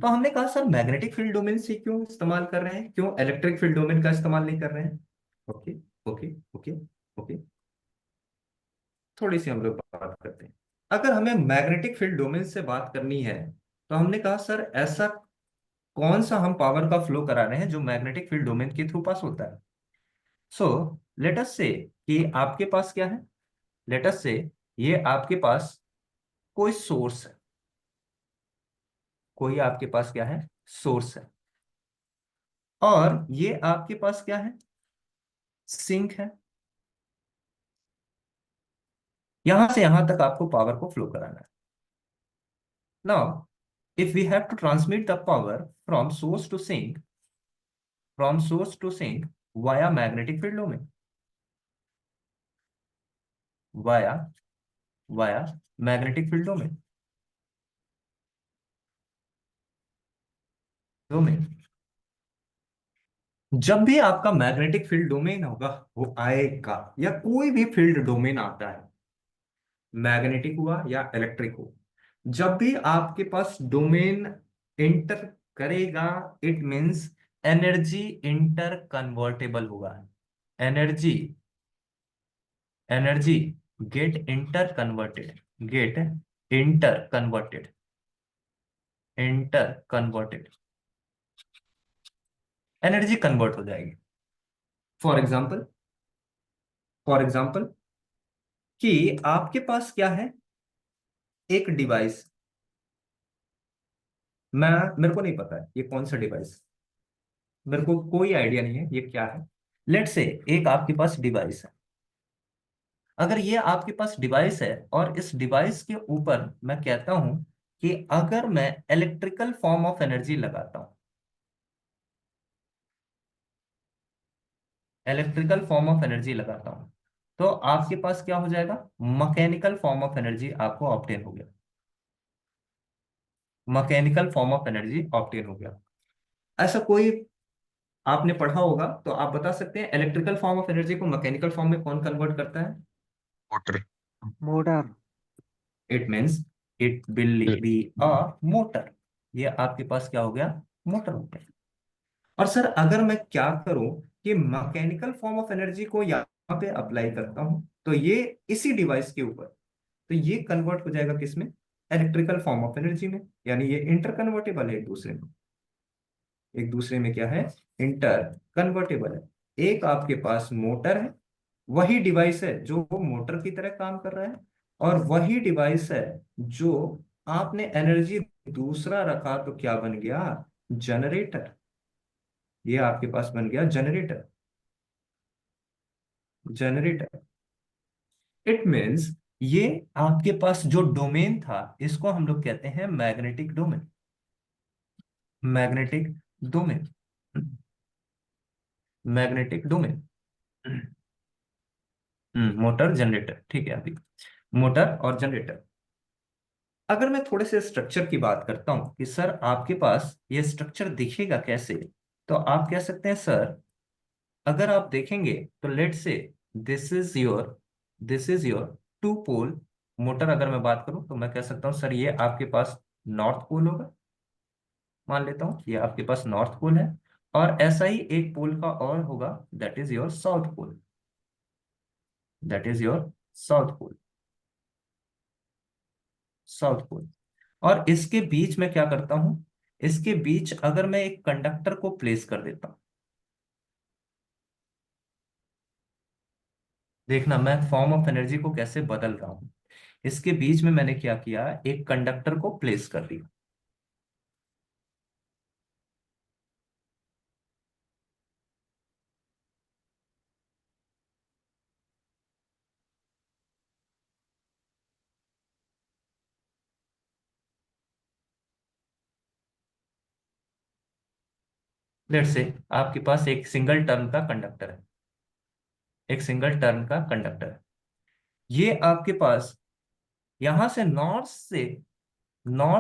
तो हमने कहा सर मैग्नेटिक फील्ड डोमेन से क्यों इस्तेमाल कर रहे हैं, क्यों इलेक्ट्रिक फील्ड डोमेन का इस्तेमाल नहीं कर रहे हैं। ओके ओके ओके ओके, थोड़ी सी हम लोग बात करते हैं। अगर हमें मैग्नेटिक फील्ड डोमेन से बात करनी है, तो हमने कहा सर ऐसा कौन सा हम पावर का फ्लो करा रहे हैं जो मैग्नेटिक फील्ड डोमेन के थ्रू पास होता है। सो लेट अस से कि आपके पास क्या है, लेट अस से ये आपके पास कोई सोर्स है, कोई आपके पास क्या है, सोर्स है, और ये आपके पास क्या है, सिंक है। यहां से यहां तक आपको पावर को फ्लो कराना है। Now if we have to transmit the power from source to sink, from source to sink via magnetic field domain, via via magnetic field domain, जब भी आपका मैग्नेटिक फील्ड डोमेन होगा, वो आएगा, या कोई भी फील्ड डोमेन आता है, मैग्नेटिक हुआ या इलेक्ट्रिक हो, जब भी आपके पास डोमेन इंटर करेगा, it means energy inter convertible होगा, energy energy get inter converted, get inter converted, inter converted, energy convert हो जाएगी। फॉर एग्जाम्पल, फॉर एग्जाम्पल कि आपके पास क्या है, एक डिवाइस, मैं मेरे को नहीं पता है ये कौन सा डिवाइस, मेरे को कोई आइडिया नहीं है ये क्या है। लेट से एक आपके पास डिवाइस है, अगर ये आपके पास डिवाइस है और इस डिवाइस के ऊपर मैं कहता हूं कि अगर मैं इलेक्ट्रिकल फॉर्म ऑफ एनर्जी लगाता हूं, इलेक्ट्रिकल फॉर्म ऑफ एनर्जी लगाता हूं, तो आपके पास क्या हो जाएगा, मैकेनिकल फॉर्म ऑफ एनर्जी आपको ऑब्टेन हो गया, mechanical form of energy obtain हो गया। ऐसा कोई आपने पढ़ा होगा तो आप बता सकते हैं इलेक्ट्रिकल फॉर्म ऑफ एनर्जी को मैकेनिकल फॉर्म में कौन कन्वर्ट करता है। Motor. Motor. It means it will be a motor, ये आपके पास क्या हो गया, मोटर हो गया। और सर अगर मैं क्या करूं कि मैकेनिकल फॉर्म ऑफ एनर्जी को यहाँ पे अप्लाई करता हूं, तो ये इसी डिवाइस के ऊपर, तो ये कन्वर्ट हो जाएगा किसमें, इलेक्ट्रिकल फॉर्म ऑफ एनर्जी में, यानी ये इंटर कन्वर्टेबल है एक दूसरे में, एक दूसरे में क्या है, इंटर कन्वर्टेबल है। एक आपके पास मोटर है, वही डिवाइस है जो मोटर की तरह काम कर रहा है, और वही डिवाइस है जो आपने एनर्जी दूसरा रखा तो क्या बन गया, जनरेटर। ये आपके पास बन गया जनरेटर, जनरेटर। इट मीन्स ये आपके पास जो डोमेन था, इसको हम लोग कहते हैं magnetic domain, magnetic domain. Magnetic domain. Motor generator, ठीक है। अभी मोटर और जनरेटर, अगर मैं थोड़े से स्ट्रक्चर की बात करता हूं कि सर आपके पास ये स्ट्रक्चर दिखेगा कैसे, तो आप कह सकते हैं सर, अगर आप देखेंगे तो let say this is your this is your two pole motor. अगर मैं बात करूं तो मैं कह सकता हूं सर ये आपके पास नॉर्थ पोल होगा, मान लेता हूं ये आपके पास नॉर्थ पोल है। और ऐसा ही एक पोल का और होगा, that is your south pole, that is your south pole, south pole. और इसके बीच में क्या करता हूं, इसके बीच अगर मैं एक कंडक्टर को प्लेस कर देता हूं, देखना मैं फॉर्म ऑफ एनर्जी को कैसे बदल रहा हूं। इसके बीच में मैंने क्या किया, एक कंडक्टर को प्लेस कर दिया। लेट से आपके पास एक सिंगल टर्न का कंडक्टर है, एक सिंगल टर्न का कंडक्टर है। ये आपके पास यहां से नॉर्थ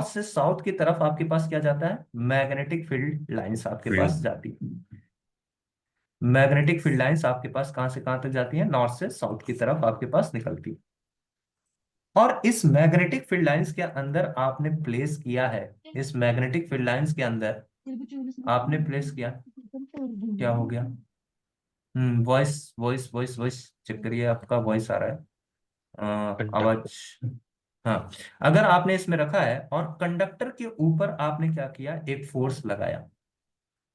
से साउथ की तरफ आपके पास क्या जाता है, मैग्नेटिक फील्ड लाइंस आपके फील्ड। पास जाती है। मैग्नेटिक फील्ड लाइंस आपके पास कहां से कहां तक जाती है, नॉर्थ से साउथ की तरफ आपके पास निकलती है। और इस मैग्नेटिक फील्ड लाइंस के अंदर आपने प्लेस किया है, इस मैग्नेटिक फील्ड लाइंस के अंदर आपने प्लेस किया, क्या हो गया, voice voice voice voice check करिए, आपका वॉइस आ रहा है, कंडक्टर। आवाज। हाँ, अगर आपने इसमें रखा है और कंडक्टर के ऊपर आपने क्या किया, एक फोर्स लगाया,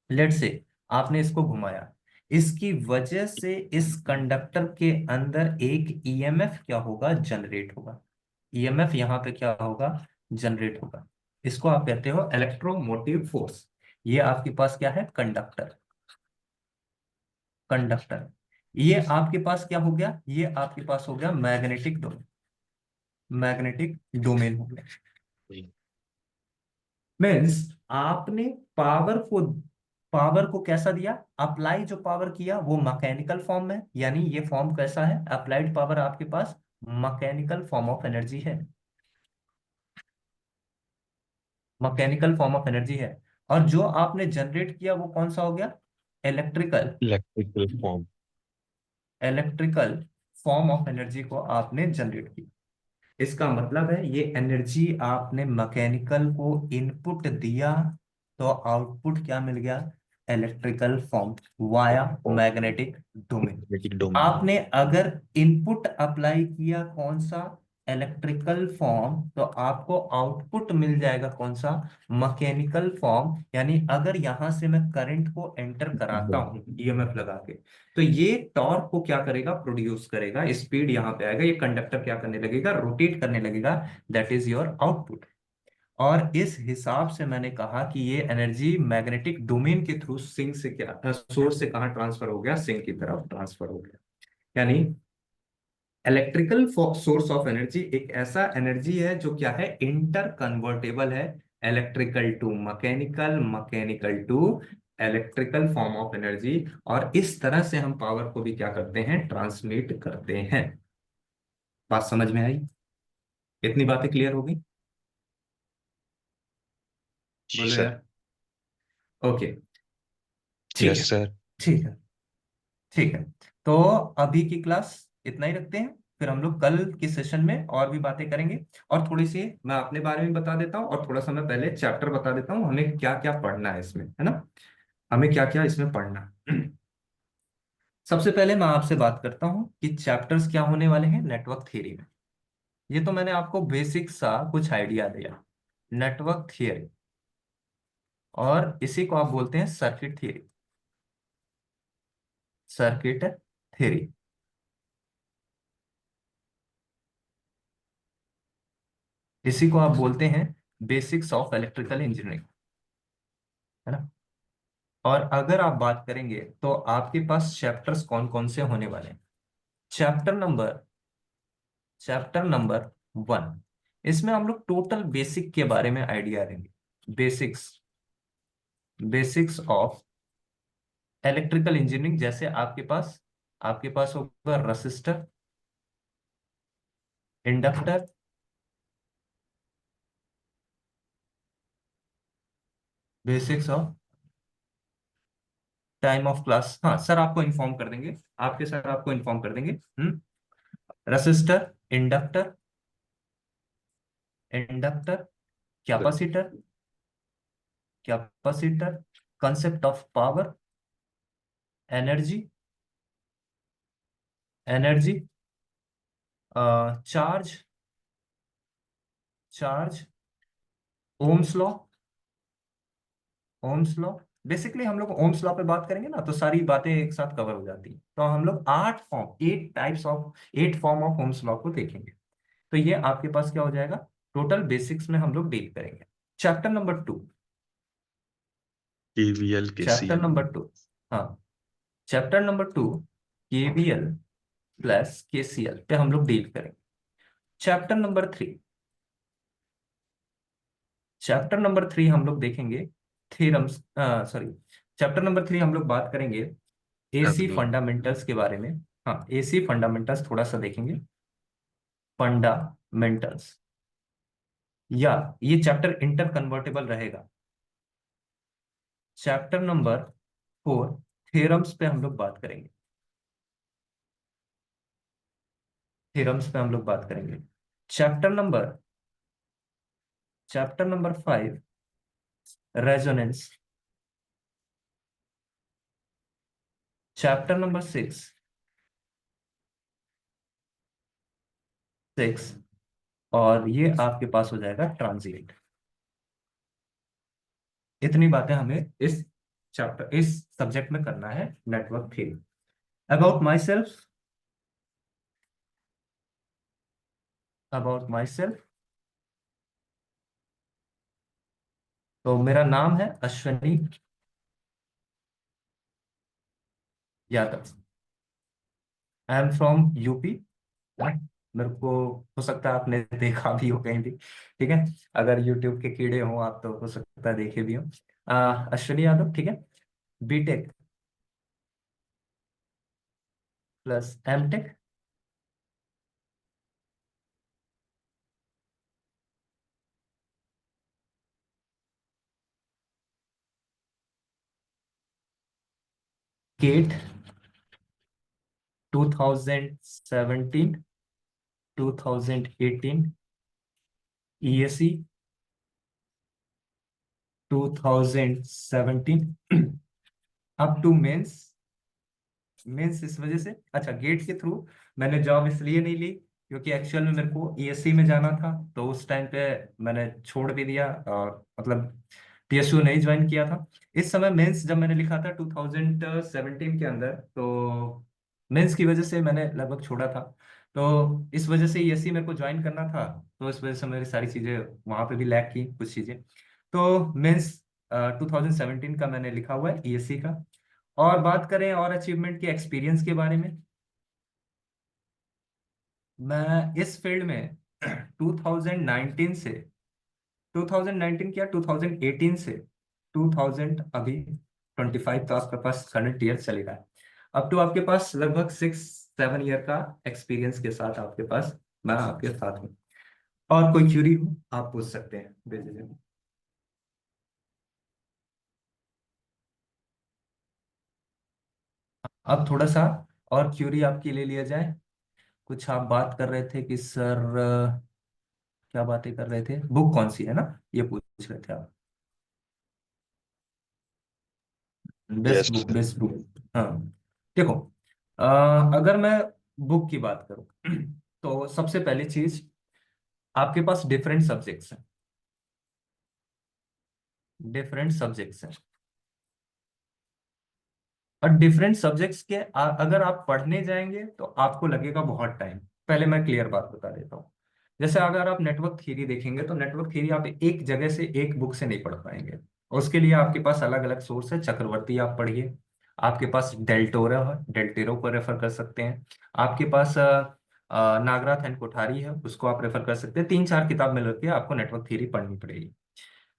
लेट से आपने इसको घुमाया, इसकी वजह से इस कंडक्टर के अंदर एक ईएमएफ क्या होगा, जनरेट होगा। ईएमएफ यहाँ पे क्या होगा, जनरेट होगा। इसको आप कहते हो इलेक्ट्रोमोटिव फोर्स। ये आपके पास क्या है, कंडक्टर, कंडक्टर। ये आपके पास क्या हो गया, ये आपके पास हो गया मैग्नेटिक डोमेन, मैग्नेटिक डोमेन हो गया। मीन्स आपने पावर को पावर को कैसा दिया, अप्लाई जो पावर किया वो मैकेनिकल फॉर्म में, यानी ये फॉर्म कैसा है, अप्लाइड पावर आपके पास मैकेनिकल फॉर्म ऑफ एनर्जी है, मैकेनिकल फॉर्म ऑफ एनर्जी है। और जो आपने जनरेट किया वो कौन सा हो गया, electrical, electrical form. Electrical form of energy को आपने जनरेट किया। इसका मतलब है ये एनर्जी आपने मैकेनिकल को इनपुट दिया, तो आउटपुट क्या मिल गया, electrical form via magnetic domain. Magnetic domain. आपने अगर इनपुट अप्लाई किया कौन सा, इलेक्ट्रिकल फॉर्म, तो आपको आउटपुट मिल जाएगा कौन सा, मैकेनिकल फॉर्म। यानी अगर यहां से मैं करंट को एंटर कराता हूं ईएमएफ लगा के, तो ये टॉर्क को क्या करेगा, प्रोड्यूस करेगा, स्पीड यहाँ पे आएगा, ये कंडक्टर क्या करने लगेगा, रोटेट करने लगेगा, दैट इज योर आउटपुट। और इस हिसाब से मैंने कहा कि ये एनर्जी मैग्नेटिक डोमेन के थ्रू सिंक से क्या, सोर्स से कहाँ ट्रांसफर हो गया, सिंक की तरफ ट्रांसफर हो गया। यानी इलेक्ट्रिकल सोर्स ऑफ एनर्जी एक ऐसा एनर्जी है जो क्या है, इंटर कन्वर्टेबल है, electrical to mechanical, mechanical to electrical form of energy. और इस तरह से हम पावर को भी क्या करते हैं, ट्रांसमिट करते हैं। बात समझ में आई, इतनी बातें क्लियर हो गई, जी बोलो सर। यार। ओके, ठीक है, यस सर। ठीक है, ठीक है। तो अभी की क्लास इतना ही रखते हैं, फिर हम लोग कल की सेशन में और भी बातें करेंगे। और थोड़ी सी मैं अपने बारे में बता देता हूँ, और थोड़ा सा मैं पहले चैप्टर बता देता हूँ, हमें क्या क्या पढ़ना है इसमें, है ना, हमें क्या क्या इसमें पढ़ना है। सबसे पहले मैं आपसे बात करता हूँ कि चैप्टर्स क्या होने वाले हैं नेटवर्क थियरी में। ये तो मैंने आपको बेसिक सा कुछ आइडिया दिया, नेटवर्क थियरी, और इसी को आप बोलते हैं सर्किट थियरी, सर्किट थियरी। इसी को आप बोलते हैं बेसिक्स ऑफ इलेक्ट्रिकल इंजीनियरिंग, है ना। और अगर आप बात करेंगे तो आपके पास चैप्टर्स कौन कौन से होने वाले हैं, चैप्टर नंबर चैप्टर नंबर 1, इसमें हम लोग टोटल बेसिक के बारे में आइडिया देंगे, basics basics of electrical engineering जैसे आपके पास होगा resistor, inductor, basics of time of class. हाँ सर, आपको इन्फॉर्म कर देंगे, आपके सर आपको इन्फॉर्म कर देंगे। Resistor, inductor, inductor, capacitor, capacitor, concept of power, energy, energy, charge, charge, Ohm's law, Ohm's law. Basically हम लोग ओम्स लॉ पे बात करेंगे ना, तो सारी बातें एक साथ कवर हो जाती हैं। तो हम लोग 8 फॉर्म ऑफ ओम्स लॉ को देखेंगे। तो ये आपके पास क्या हो जाएगा, टोटल बेसिक्स में हम लोग डील करेंगे। Chapter number 2, KVL chapter KCL. Number 2, हाँ, chapter number 2 KVL plus KCL पे हम लोग डील करेंगे। चैप्टर नंबर 3, चैप्टर नंबर 3 हम लोग देखेंगे थ्योरम्स, सॉरी, चैप्टर नंबर 3 हम लोग बात करेंगे एसी थेवेनिन। फंडामेंटल्स के बारे में। हाँ, एसी फंडामेंटल्स थोड़ा सा देखेंगे, फंडामेंटल्स, या ये चैप्टर इंटर कन्वर्टेबल रहेगा। चैप्टर नंबर 4 थ्योरम्स पे हम लोग बात करेंगे, थ्योरम्स पे हम लोग बात करेंगे। Chapter number chapter number 5 resonance, chapter number 6 और ये आपके पास हो जाएगा ट्रांजिएंट। इतनी बातें हमें इस सब्जेक्ट में करना है, network theory. About my self, about my self, तो मेरा नाम है Ashwani Yadav. I am from UP. मेरे को हो सकता है आपने देखा भी हो कहीं भी, ठीक है। अगर यूट्यूब के कीड़े हों आप तो हो सकता है देखे भी हो। अश्वनी यादव, ठीक है। BTech plus MTech, GATE 2017, 2018, ESC 2017 up to mains. Mains इस वजह से, अच्छा, गेट के थ्रू मैंने जॉब इसलिए नहीं ली क्योंकि एक्चुअल में मेरे को ईएससी में जाना था, तो उस टाइम पे मैंने छोड़ भी दिया, और मतलब पीएसयू नहीं ज्वाइन किया था। इस समय मेंस जब मैंने लिखा था 2017 के अंदर, तो मेंस की वजह से मैंने लगभग छोड़ा था। तो इस वजह से ईएससी मेरे को ज्वाइन करना था, तो इस वजह से मेरी सारी चीज़ें वहाँ पे भी लैग की कुछ चीज़ें। तो मेंस 2017 का मैंने लिखा हुआ है, ईएससी का। और बात करें और अचीवमेंट के एक्सपीरियंस के बारे में, मैं इस फील्ड में 2019 से 2019 क्या 2018 से 2000 अभी 25, तो आपके पास करंट ईयर चलेगा। अब तो आपके पास लगभग 6-7 ईयर का एक्सपीरियंस के साथ आपके पास, मैं आपके साथ हूँ। और कोई क्यूरी हो आप पूछ सकते हैं बेझिझक। अब थोड़ा सा और क्यूरी आपकी ले लिया जाए। कुछ आप बात कर रहे थे कि सर, क्या बातें कर रहे थे, बुक कौन सी है ना, ये पूछ रहे थे आप। Best yes book, sir. Best book. हाँ, देखो, अ, अगर मैं बुक की बात करूं तो सबसे पहली चीज, आपके पास डिफरेंट सब्जेक्ट्स हैं, डिफरेंट सब्जेक्ट्स हैं। और डिफरेंट सब्जेक्ट्स के अगर आप पढ़ने जाएंगे तो आपको लगेगा बहुत टाइम। पहले मैं क्लियर बात बता देता हूँ। जैसे अगर आप नेटवर्क थ्योरी देखेंगे तो नेटवर्क थ्योरी आप एक जगह से एक बुक से नहीं पढ़ पाएंगे। उसके लिए आपके पास अलग अलग सोर्स है। चक्रवर्ती आप पढ़िए, आपके पास डेल्टोरा है, डेल्टेरो को रेफर कर सकते हैं। आपके पास नागराथ एंड कोठारी है, उसको आप रेफर कर सकते हैं। 3-4 किताब मिल के आपको नेटवर्क थ्योरी पढ़नी पड़ेगी।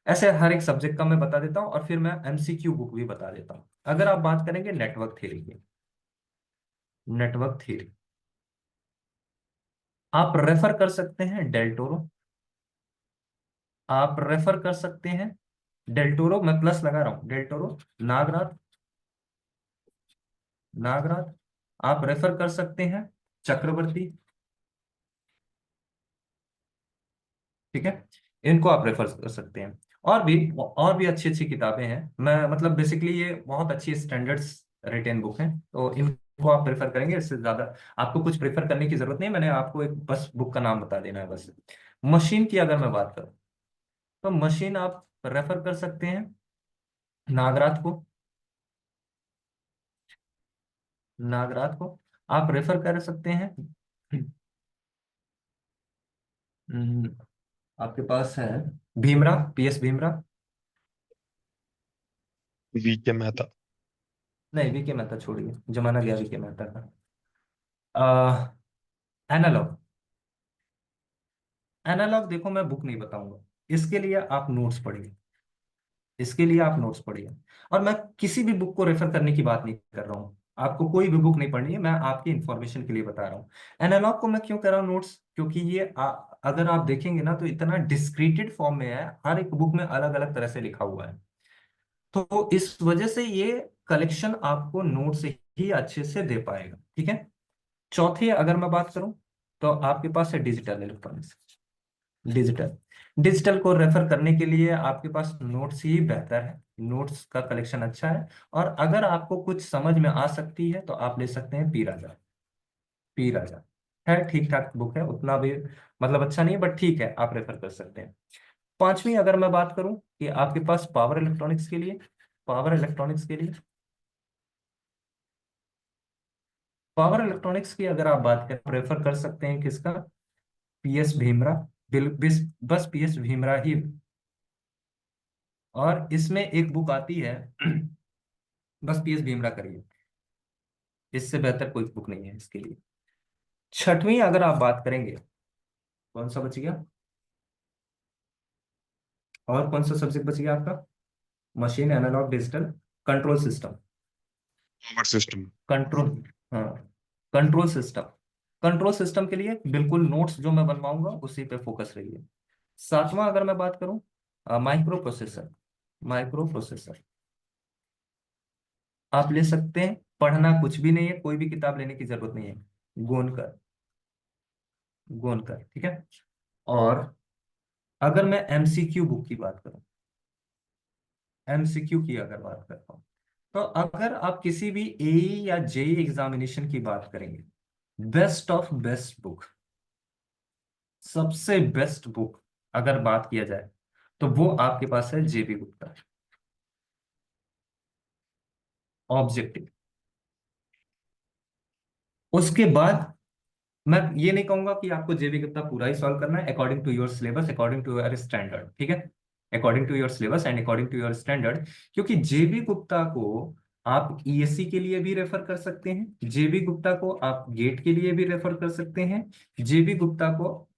ऐसे हर एक सब्जेक्ट का मैं बता देता हूँ और फिर मैं एमसीक्यू बुक भी बता देता हूँ। अगर आप बात करेंगे नेटवर्क थ्योरी की, नेटवर्क थ्योरी आप रेफर कर सकते हैं डेल्टोरो, आप रेफर कर सकते हैं डेल्टोरो, मैं प्लस लगा रहा हूं, डेल्टोरो, नागराथ, नागराथ। आप रेफर कर सकते हैं चक्रवर्ती, ठीक है, इनको आप रेफर कर सकते हैं। और भी अच्छी अच्छी किताबें हैं, मैं मतलब बेसिकली ये बहुत अच्छी स्टैंडर्ड्स रिटेन बुक हैं, तो इनको आप प्रेफर करेंगे, इससे ज्यादा आपको कुछ प्रेफर करने की जरूरत नहीं, मैंने आपको एक बस बुक का नाम बता देना है बस। मशीन की अगर मैं बात करूं, तो मशीन आप रेफर कर सकते हैं नागराथ को, नागराथ को आप रेफर कर सकते हैं। हम्म, आपके पास है भीमरा, पीएस भीमरा। वीके मेहता। नहीं, वीके मेहता छोड़िए, जमाना गया वीके मेहता का। एनालॉग, एनालॉग देखो मैं बुक नहीं बताऊंगा, इसके लिए आप नोट्स पढ़िए, इसके लिए आप नोट्स पढ़िए। और मैं किसी भी बुक को रेफर करने की बात नहीं कर रहा हूँ, आपको कोई भी बुक नहीं पढ़नी है, मैं आपकी इंफॉर्मेशन के लिए बता रहा हूँ। एनालॉग को मैं क्यों कर रहा हूँ नोट्स, क्योंकि ये अगर आप देखेंगे ना तो इतना डिस्क्रीटेड फॉर्म में है, हर एक बुक में अलग अलग तरह से लिखा हुआ है, तो इस वजह से ये कलेक्शन आपको नोट से ही अच्छे से दे पाएगा, ठीक है। चौथी अगर मैं बात करूं, तो आपके पास है डिजिटल इलेक्ट्रॉनिक्स, डिजिटल, डिजिटल को रेफर करने के लिए आपके पास नोट्स ही बेहतर है, नोट्स का कलेक्शन अच्छा है। और अगर आपको कुछ समझ में आ सकती है तो आप ले सकते हैं पी राजा, पी राजा है ठीक ठाक बुक है, उतना भी मतलब अच्छा नहीं है बट ठीक है, आप रेफर कर सकते हैं। पांचवी अगर मैं बात करूं कि आपके पास पावर इलेक्ट्रॉनिक्स के लिए, पावर इलेक्ट्रॉनिक्स के लिए, पावर इलेक्ट्रॉनिक्स की अगर आप बात करें रेफर कर सकते हैं किसका, पीएस भीमरा, बस पीएस भीमरा ही। और इसमें एक बुक आती है बस पीएस भीमरा करिए, इससे बेहतर कोई बुक नहीं है इसके लिए। छठवीं अगर आप बात करेंगे, कौन सा बच गया, और कौन सा सब्जेक्ट बच गया आपका, machine, analog, digital, control system, power system. Control, हाँ, कंट्रोल सिस्टम, कंट्रोल सिस्टम के लिए बिल्कुल नोट्स जो मैं बनवाऊंगा उसी पे फोकस रहिए। सातवां अगर मैं बात करूं, माइक्रो प्रोसेसर, माइक्रो प्रोसेसर आप ले सकते हैं, पढ़ना कुछ भी नहीं है, कोई भी किताब लेने की जरूरत नहीं है, गोनकर, गोनकर, ठीक है। और अगर मैं एमसीक्यू बुक की बात करूं, एमसीक्यू की अगर बात करता हूं, तो अगर आप किसी भी ए या जेई एग्जामिनेशन की बात करेंगे, बेस्ट ऑफ बेस्ट बुक, सबसे बेस्ट बुक अगर बात किया जाए तो वो आपके पास है जेबी गुप्ता, ऑब्जेक्टिव। उसके बाद मैं ये नहीं कहूंगा कि आपको जेबी गुप्ता पूरा ही सॉल्व करना है, according to your syllabus, according to your standard, ठीक है, according to your syllabus and according to your standard. क्योंकि जेबी गुप्ता को आप ईएससी के लिए भी रेफर कर सकते हैं, जेबी गुप्ता को आप गेट के लिए भी रेफर कर सकते हैं, जेबी गुप्ता को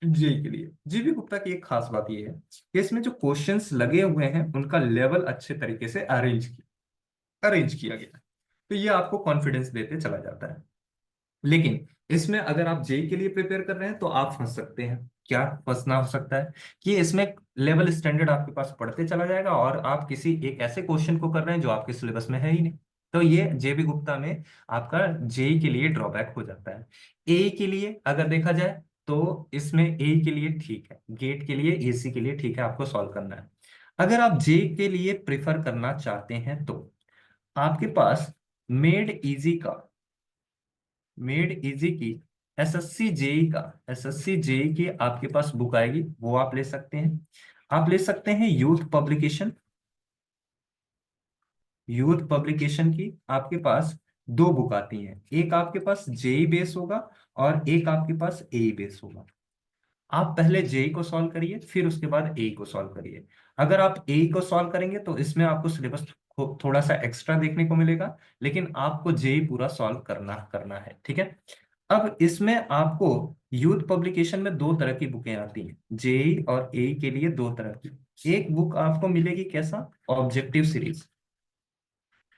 जेई के लिए। जेबी गुप्ता की एक खास बात यह है कि इसमें जो क्वेश्चंस लगे हुए हैं उनका लेवल अच्छे तरीके से अरेंज किया गया है, तो ये आपको कॉन्फिडेंस देते चला जाता है। लेकिन इसमें अगर आप जेई के लिए प्रिपेयर कर रहे हैं तो आप फंस सकते हैं, क्या फंसना हो सकता है कि इसमें लेवल स्टैंडर्ड आपके पास बढ़ते चला जाएगा और आप किसी एक ऐसे क्वेश्चन को कर रहे हैं जो आपके सिलेबस में है ही नहीं, तो ये जेबी गुप्ता में आपका जेई के लिए ड्रॉबैक हो जाता है। ए के लिए अगर देखा जाए तो इसमें ए के लिए ठीक है, गेट के लिए, एसी के लिए ठीक है, आपको सॉल्व करना है। अगर आप जेई के लिए प्रिफर करना चाहते हैं तो आपके पास मेड इजी का, मेड इजी की एसएससी जेई का, एसएससी जेई की आपके पास बुक आएगी, वो आप ले सकते हैं। आप ले सकते हैं यूथ पब्लिकेशन, यूथ पब्लिकेशन की आपके पास दो बुक आती हैं, एक आपके पास जेई बेस होगा और एक आपके पास ए बेस होगा। आप पहले जेई को सॉल्व करिए, फिर उसके बाद ए को सॉल्व करिए। अगर आप ए को सॉल्व करेंगे तो इसमें आपको सिलेबस थोड़ा सा एक्स्ट्रा देखने को मिलेगा, लेकिन आपको जेई पूरा सॉल्व करना करना है, ठीक है। अब इसमें आपको यूथ पब्लिकेशन में दो तरह की बुकें आती हैं, जेई और ए के लिए दो तरह की, एक बुक आपको मिलेगी कैसा, objective series,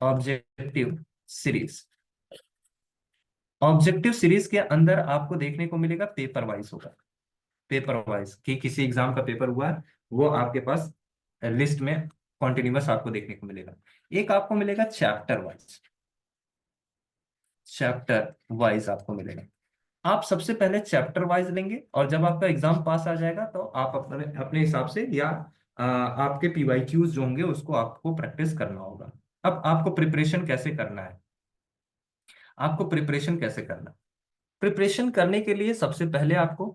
objective series. Objective series के अंदर आपको देखने को मिलेगा पेपर वाइज होगा, पेपर वाइज कि किसी एग्जाम का पेपर हुआ है, वो आपके पास लिस्ट में कॉन्टिन्यूअस आपको देखने को मिलेगा। एक आपको मिलेगा चैप्टर वाइज, चैप्टर वाइज आपको मिलेगा। आप सबसे पहले चैप्टर वाइज लेंगे और जब आपका एग्जाम पास आ जाएगा तो आप अपने अपने हिसाब से या आपके पीवाईक्यूज जो होंगे उसको आपको प्रैक्टिस करना होगा। अब आपको प्रिपरेशन कैसे करना है, आपको प्रिपरेशन कैसे करना है? प्रिपरेशन करने के लिए सबसे पहले आपको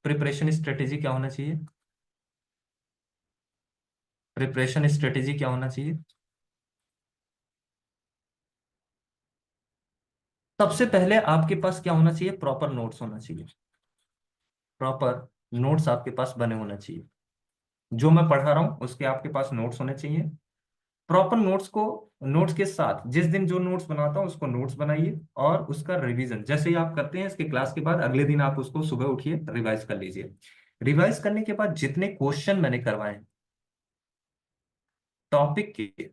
प्रिपरेशन स्ट्रेटेजी क्या होना चाहिए, प्रिपरेशन स्ट्रेटेजी क्या होना चाहिए? सबसे पहले आपके पास क्या होना चाहिए, प्रॉपर नोट्स होना चाहिए, प्रॉपर नोट्स आपके पास बने होना चाहिए। जो मैं पढ़ा रहा हूं उसके आपके पास नोट्स होने चाहिए। प्रॉपर नोट्स को, नोट्स के साथ जिस दिन जो नोट्स बनाता हूं उसको नोट्स बनाइए और उसका रिवीजन जैसे ही आप करते हैं इसके क्लास के बाद अगले दिन आप उसको सुबह उठिए रिवाइज कर लीजिए। रिवाइज करने के बाद जितने क्वेश्चन मैंने करवाए टॉपिक के,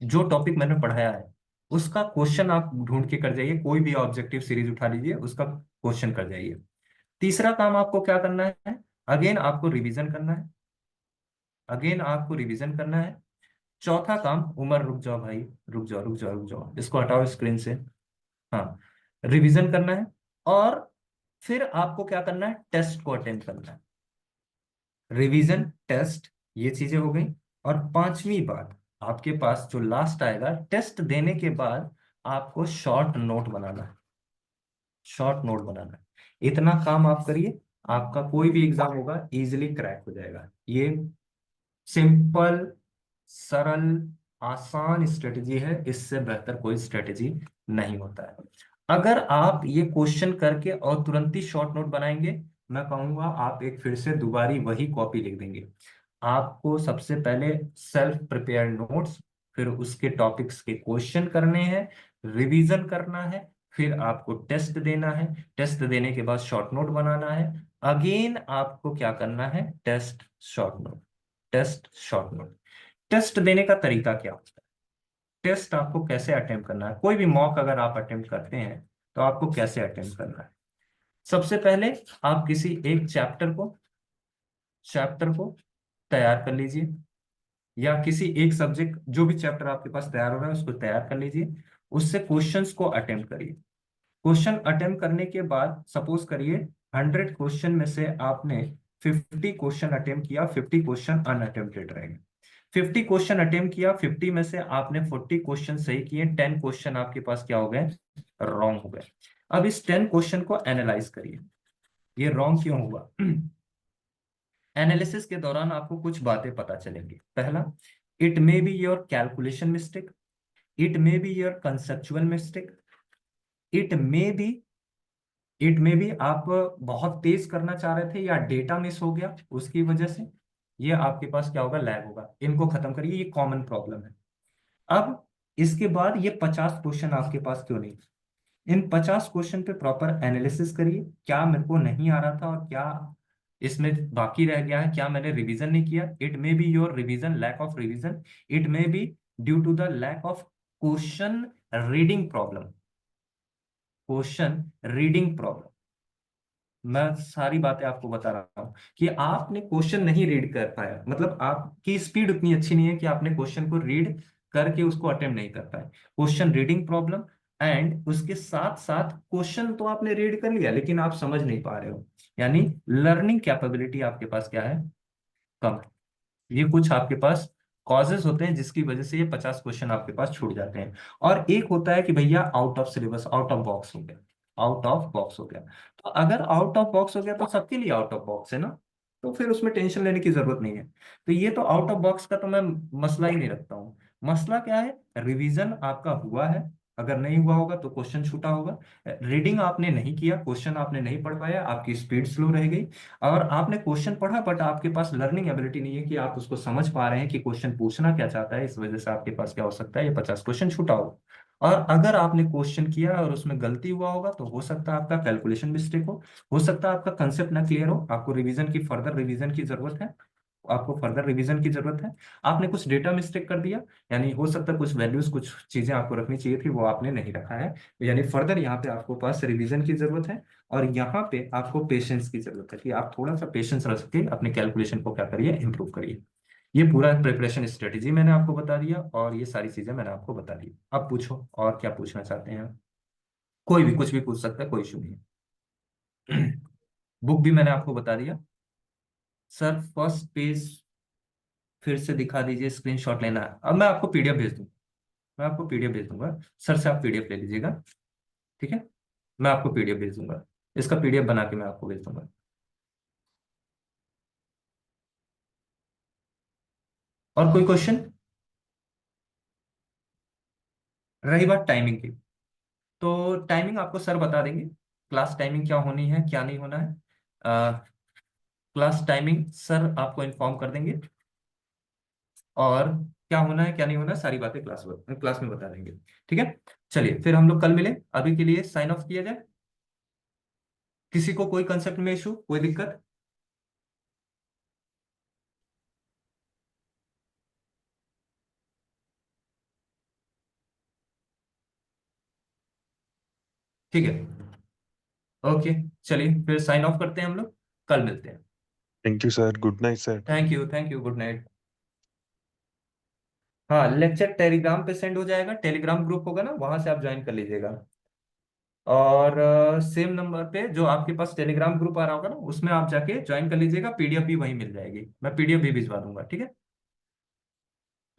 जो टॉपिक मैंने पढ़ाया है उसका क्वेश्चन आप ढूंढ के कर जाइए, कोई भी ऑब्जेक्टिव सीरीज उठा लीजिए उसका क्वेश्चन कर जाइए। तीसरा काम आपको क्या करना है, अगेन आपको रिवीजन करना है, अगेन आपको रिवीजन करना है। चौथा काम, उमर रुक जाओ भाई, रुक जाओ रुक जाओ रुक जाओ, इसको हटाओ स्क्रीन से। हाँ, रिवीजन करना है और फिर आपको क्या करना है, टेस्ट को अटेंड करना है। रिवीजन, टेस्ट, ये चीजें हो गई। और पांचवी बात, आपके पास जो लास्ट आएगा, टेस्ट देने के बाद आपको शॉर्ट नोट बनाना है, शॉर्ट नोट बनाना है। इतना काम आप करिए, आपका कोई भी एग्जाम होगा इजीली क्रैक हो जाएगा। ये सिंपल, सरल, आसान स्ट्रेटजी है, इससे बेहतर कोई स्ट्रेटजी नहीं होता है। अगर आप ये क्वेश्चन करके और तुरंत ही शॉर्ट नोट बनाएंगे, मैं कहूंगा आप एक फिर से दोबारी वही कॉपी लिख देंगे। आपको सबसे पहले सेल्फ प्रिपेयर नोट्स, फिर उसके टॉपिक्स के क्वेश्चन करने हैं, रिवीजन करना है, फिर आपको टेस्ट देना है, टेस्ट देने के बाद शॉर्ट नोट बनाना है, अगेन आपको क्या करना है, test short note, test short note. Test देने का तरीका क्या होता है, टेस्ट आपको कैसे अटेम्प्ट करना है, कोई भी मॉक अगर आप अटेम्प्ट करते हैं तो आपको कैसे अटेम्प्ट करना है? सबसे पहले आप किसी एक चैप्टर को तैयार कर लीजिए, या किसी एक सब्जेक्ट, जो भी चैप्टर आपके पास तैयार हो रहा है उसको तैयार कर लीजिए, उससे क्वेश्चंस को अटेम्प्ट करिए। क्वेश्चन अटेम्प्ट करने के बाद सपोज करिए 100 क्वेश्चन में से आपने 50 क्वेश्चन अटेम्प्ट किया, 50 क्वेश्चन अनअटेम्प्टेड रह गए। 50 क्वेश्चन अटेम्प्ट किया, 50 में से आपने 40 क्वेश्चन सही किए, 10 क्वेश्चन आपके पास क्या हो गए, रॉन्ग हो गए। अब इस 10 क्वेश्चन को एनालाइज करिए, ये रॉन्ग क्यों हुआ। एनालिसिस के दौरान आपको कुछ बातें पता चलेंगी। पहला, it may be your calculation mistake, it may be your conceptual mistake, it may B, it में भी आप बहुत तेज करना चाह रहे थे या डेटा मिस हो गया उसकी वजह से ये आपके पास क्या होगा, लैग होगा। इनको खत्म करिए, ये कॉमन प्रॉब्लम है। अब इसके बाद ये 50 क्वेश्चन आपके पास क्यों नहीं, इन 50 क्वेश्चन पे प्रॉपर एनालिसिस करिए, क्या मेरे को नहीं आ रहा था और क्या इसमें बाकी रह गया है, क्या मैंने रिवीजन नहीं किया। It may be your revision, lack of revision, it may be due to the lack of question reading problem, question reading problem. मैं सारी बातें आपको बता रहा हूँ कि आपने क्वेश्चन नहीं रीड कर पाया, मतलब आपकी स्पीड उतनी अच्छी नहीं है कि आपने क्वेश्चन को रीड करके उसको अटेम्प्ट नहीं कर पाए। क्वेश्चन रीडिंग प्रॉब्लम, एंड उसके साथ साथ क्वेश्चन तो आपने रीड कर लिया लेकिन आप समझ नहीं पा रहे हो, यानी लर्निंग कैपेबिलिटी आपके पास क्या है, कम। ये कुछ आपके पास कॉजेज होते हैं जिसकी वजह से ये 50 क्वेश्चन आपके पास छूट जाते हैं। और एक होता है कि भैया out of syllabus, out of box हो गया, आउट ऑफ बॉक्स हो गया। तो अगर आउट ऑफ बॉक्स हो गया तो सबके लिए आउट ऑफ बॉक्स है ना, तो फिर उसमें टेंशन लेने की जरूरत नहीं है। तो ये तो आउट ऑफ बॉक्स का तो मैं मसला ही नहीं रखता हूँ। मसला क्या है, रिवीजन आपका हुआ है, अगर नहीं हुआ होगा तो क्वेश्चन छूटा होगा। रीडिंग आपने नहीं किया, क्वेश्चन आपने नहीं पढ़ पाया, आपकी स्पीड स्लो रह गई। और आपने क्वेश्चन पढ़ा बट आपके पास लर्निंग एबिलिटी नहीं है कि आप उसको समझ पा रहे हैं कि क्वेश्चन पूछना क्या चाहता है, इस वजह से आपके पास क्या हो सकता है, ये 50 क्वेश्चन छूटा होगा। और अगर आपने क्वेश्चन किया और उसमें गलती हुआ होगा तो हो सकता है आपका कैलकुलेशन मिस्टेक हो सकता है आपका कंसेप्ट ना क्लियर हो, आपको रिवीजन की, फर्दर रिवीजन की जरूरत है। आपको फर्दर रिवीजन की जरूरत है। आपने कुछ डेटा मिस्टेक कर दिया, यानी हो सकता है कुछ वैल्यूज, कुछ चीजें आपको रखनी चाहिए थी वो आपने नहीं रखा है, यानी फर्दर यहाँ पे आपको पास रिवीजन की जरूरत है। और यहाँ पे आपको पेशेंस की जरूरत है कि आप थोड़ा सा पेशेंस रख के अपने कैलकुलेशन को क्या करिए, इंप्रूव करिए। ये पूरा प्रिपरेशन स्ट्रेटेजी मैंने आपको बता दिया और ये सारी चीजें मैंने आपको बता दी। अब पूछो और क्या पूछना चाहते हैं आप? कोई भी कुछ भी पूछ सकता है, कोई इशू नहीं है। बुक भी मैंने आपको बता दिया। सर फर्स्ट पेज फिर से दिखा दीजिए, स्क्रीनशॉट लेना है। अब मैं आपको पीडीएफ भेज दूँ, मैं आपको पीडीएफ भेज दूंगा, सर से आप पीडीएफ ले लीजिएगा, ठीक है? मैं आपको पीडीएफ भेज दूंगा, इसका पीडीएफ बना के मैं आपको भेज दूंगा। और कोई क्वेश्चन? रही बात टाइमिंग की, तो टाइमिंग आपको सर बता देंगे, क्लास टाइमिंग क्या होनी है क्या नहीं होना है। क्लास टाइमिंग सर आपको इन्फॉर्म कर देंगे, और क्या होना है क्या नहीं होना है सारी बातें क्लास में बता देंगे, ठीक है? चलिए फिर हम लोग कल मिले, अभी के लिए साइन ऑफ किया जाए। किसी को कोई कंसेप्ट में इशू, कोई दिक्कत? ठीक है, ओके, चलिए फिर साइन ऑफ करते हैं हम लोग, कल मिलते हैं। Thank you sir, good night sir. Thank you, good night. हाँ, लेक्चर टेलीग्राम पे सेंड हो जाएगा, टेलीग्राम ग्रुप होगा ना, वहां से आप ज्वाइन कर लीजिएगा। और सेम नंबर पे जो आपके पास टेलीग्राम ग्रुप आ रहा होगा ना, उसमें आप जाके ज्वाइन कर लीजिएगा, पीडीएफ भी वहीं मिल जाएगी, मैं पीडीएफ भी भिजवा दूंगा, ठीक है?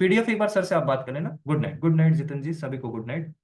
पीडीएफ एक बार सर से आप बात कर लेना। गुड नाइट, गुड नाइट जितन जी, सभी को गुड नाइट।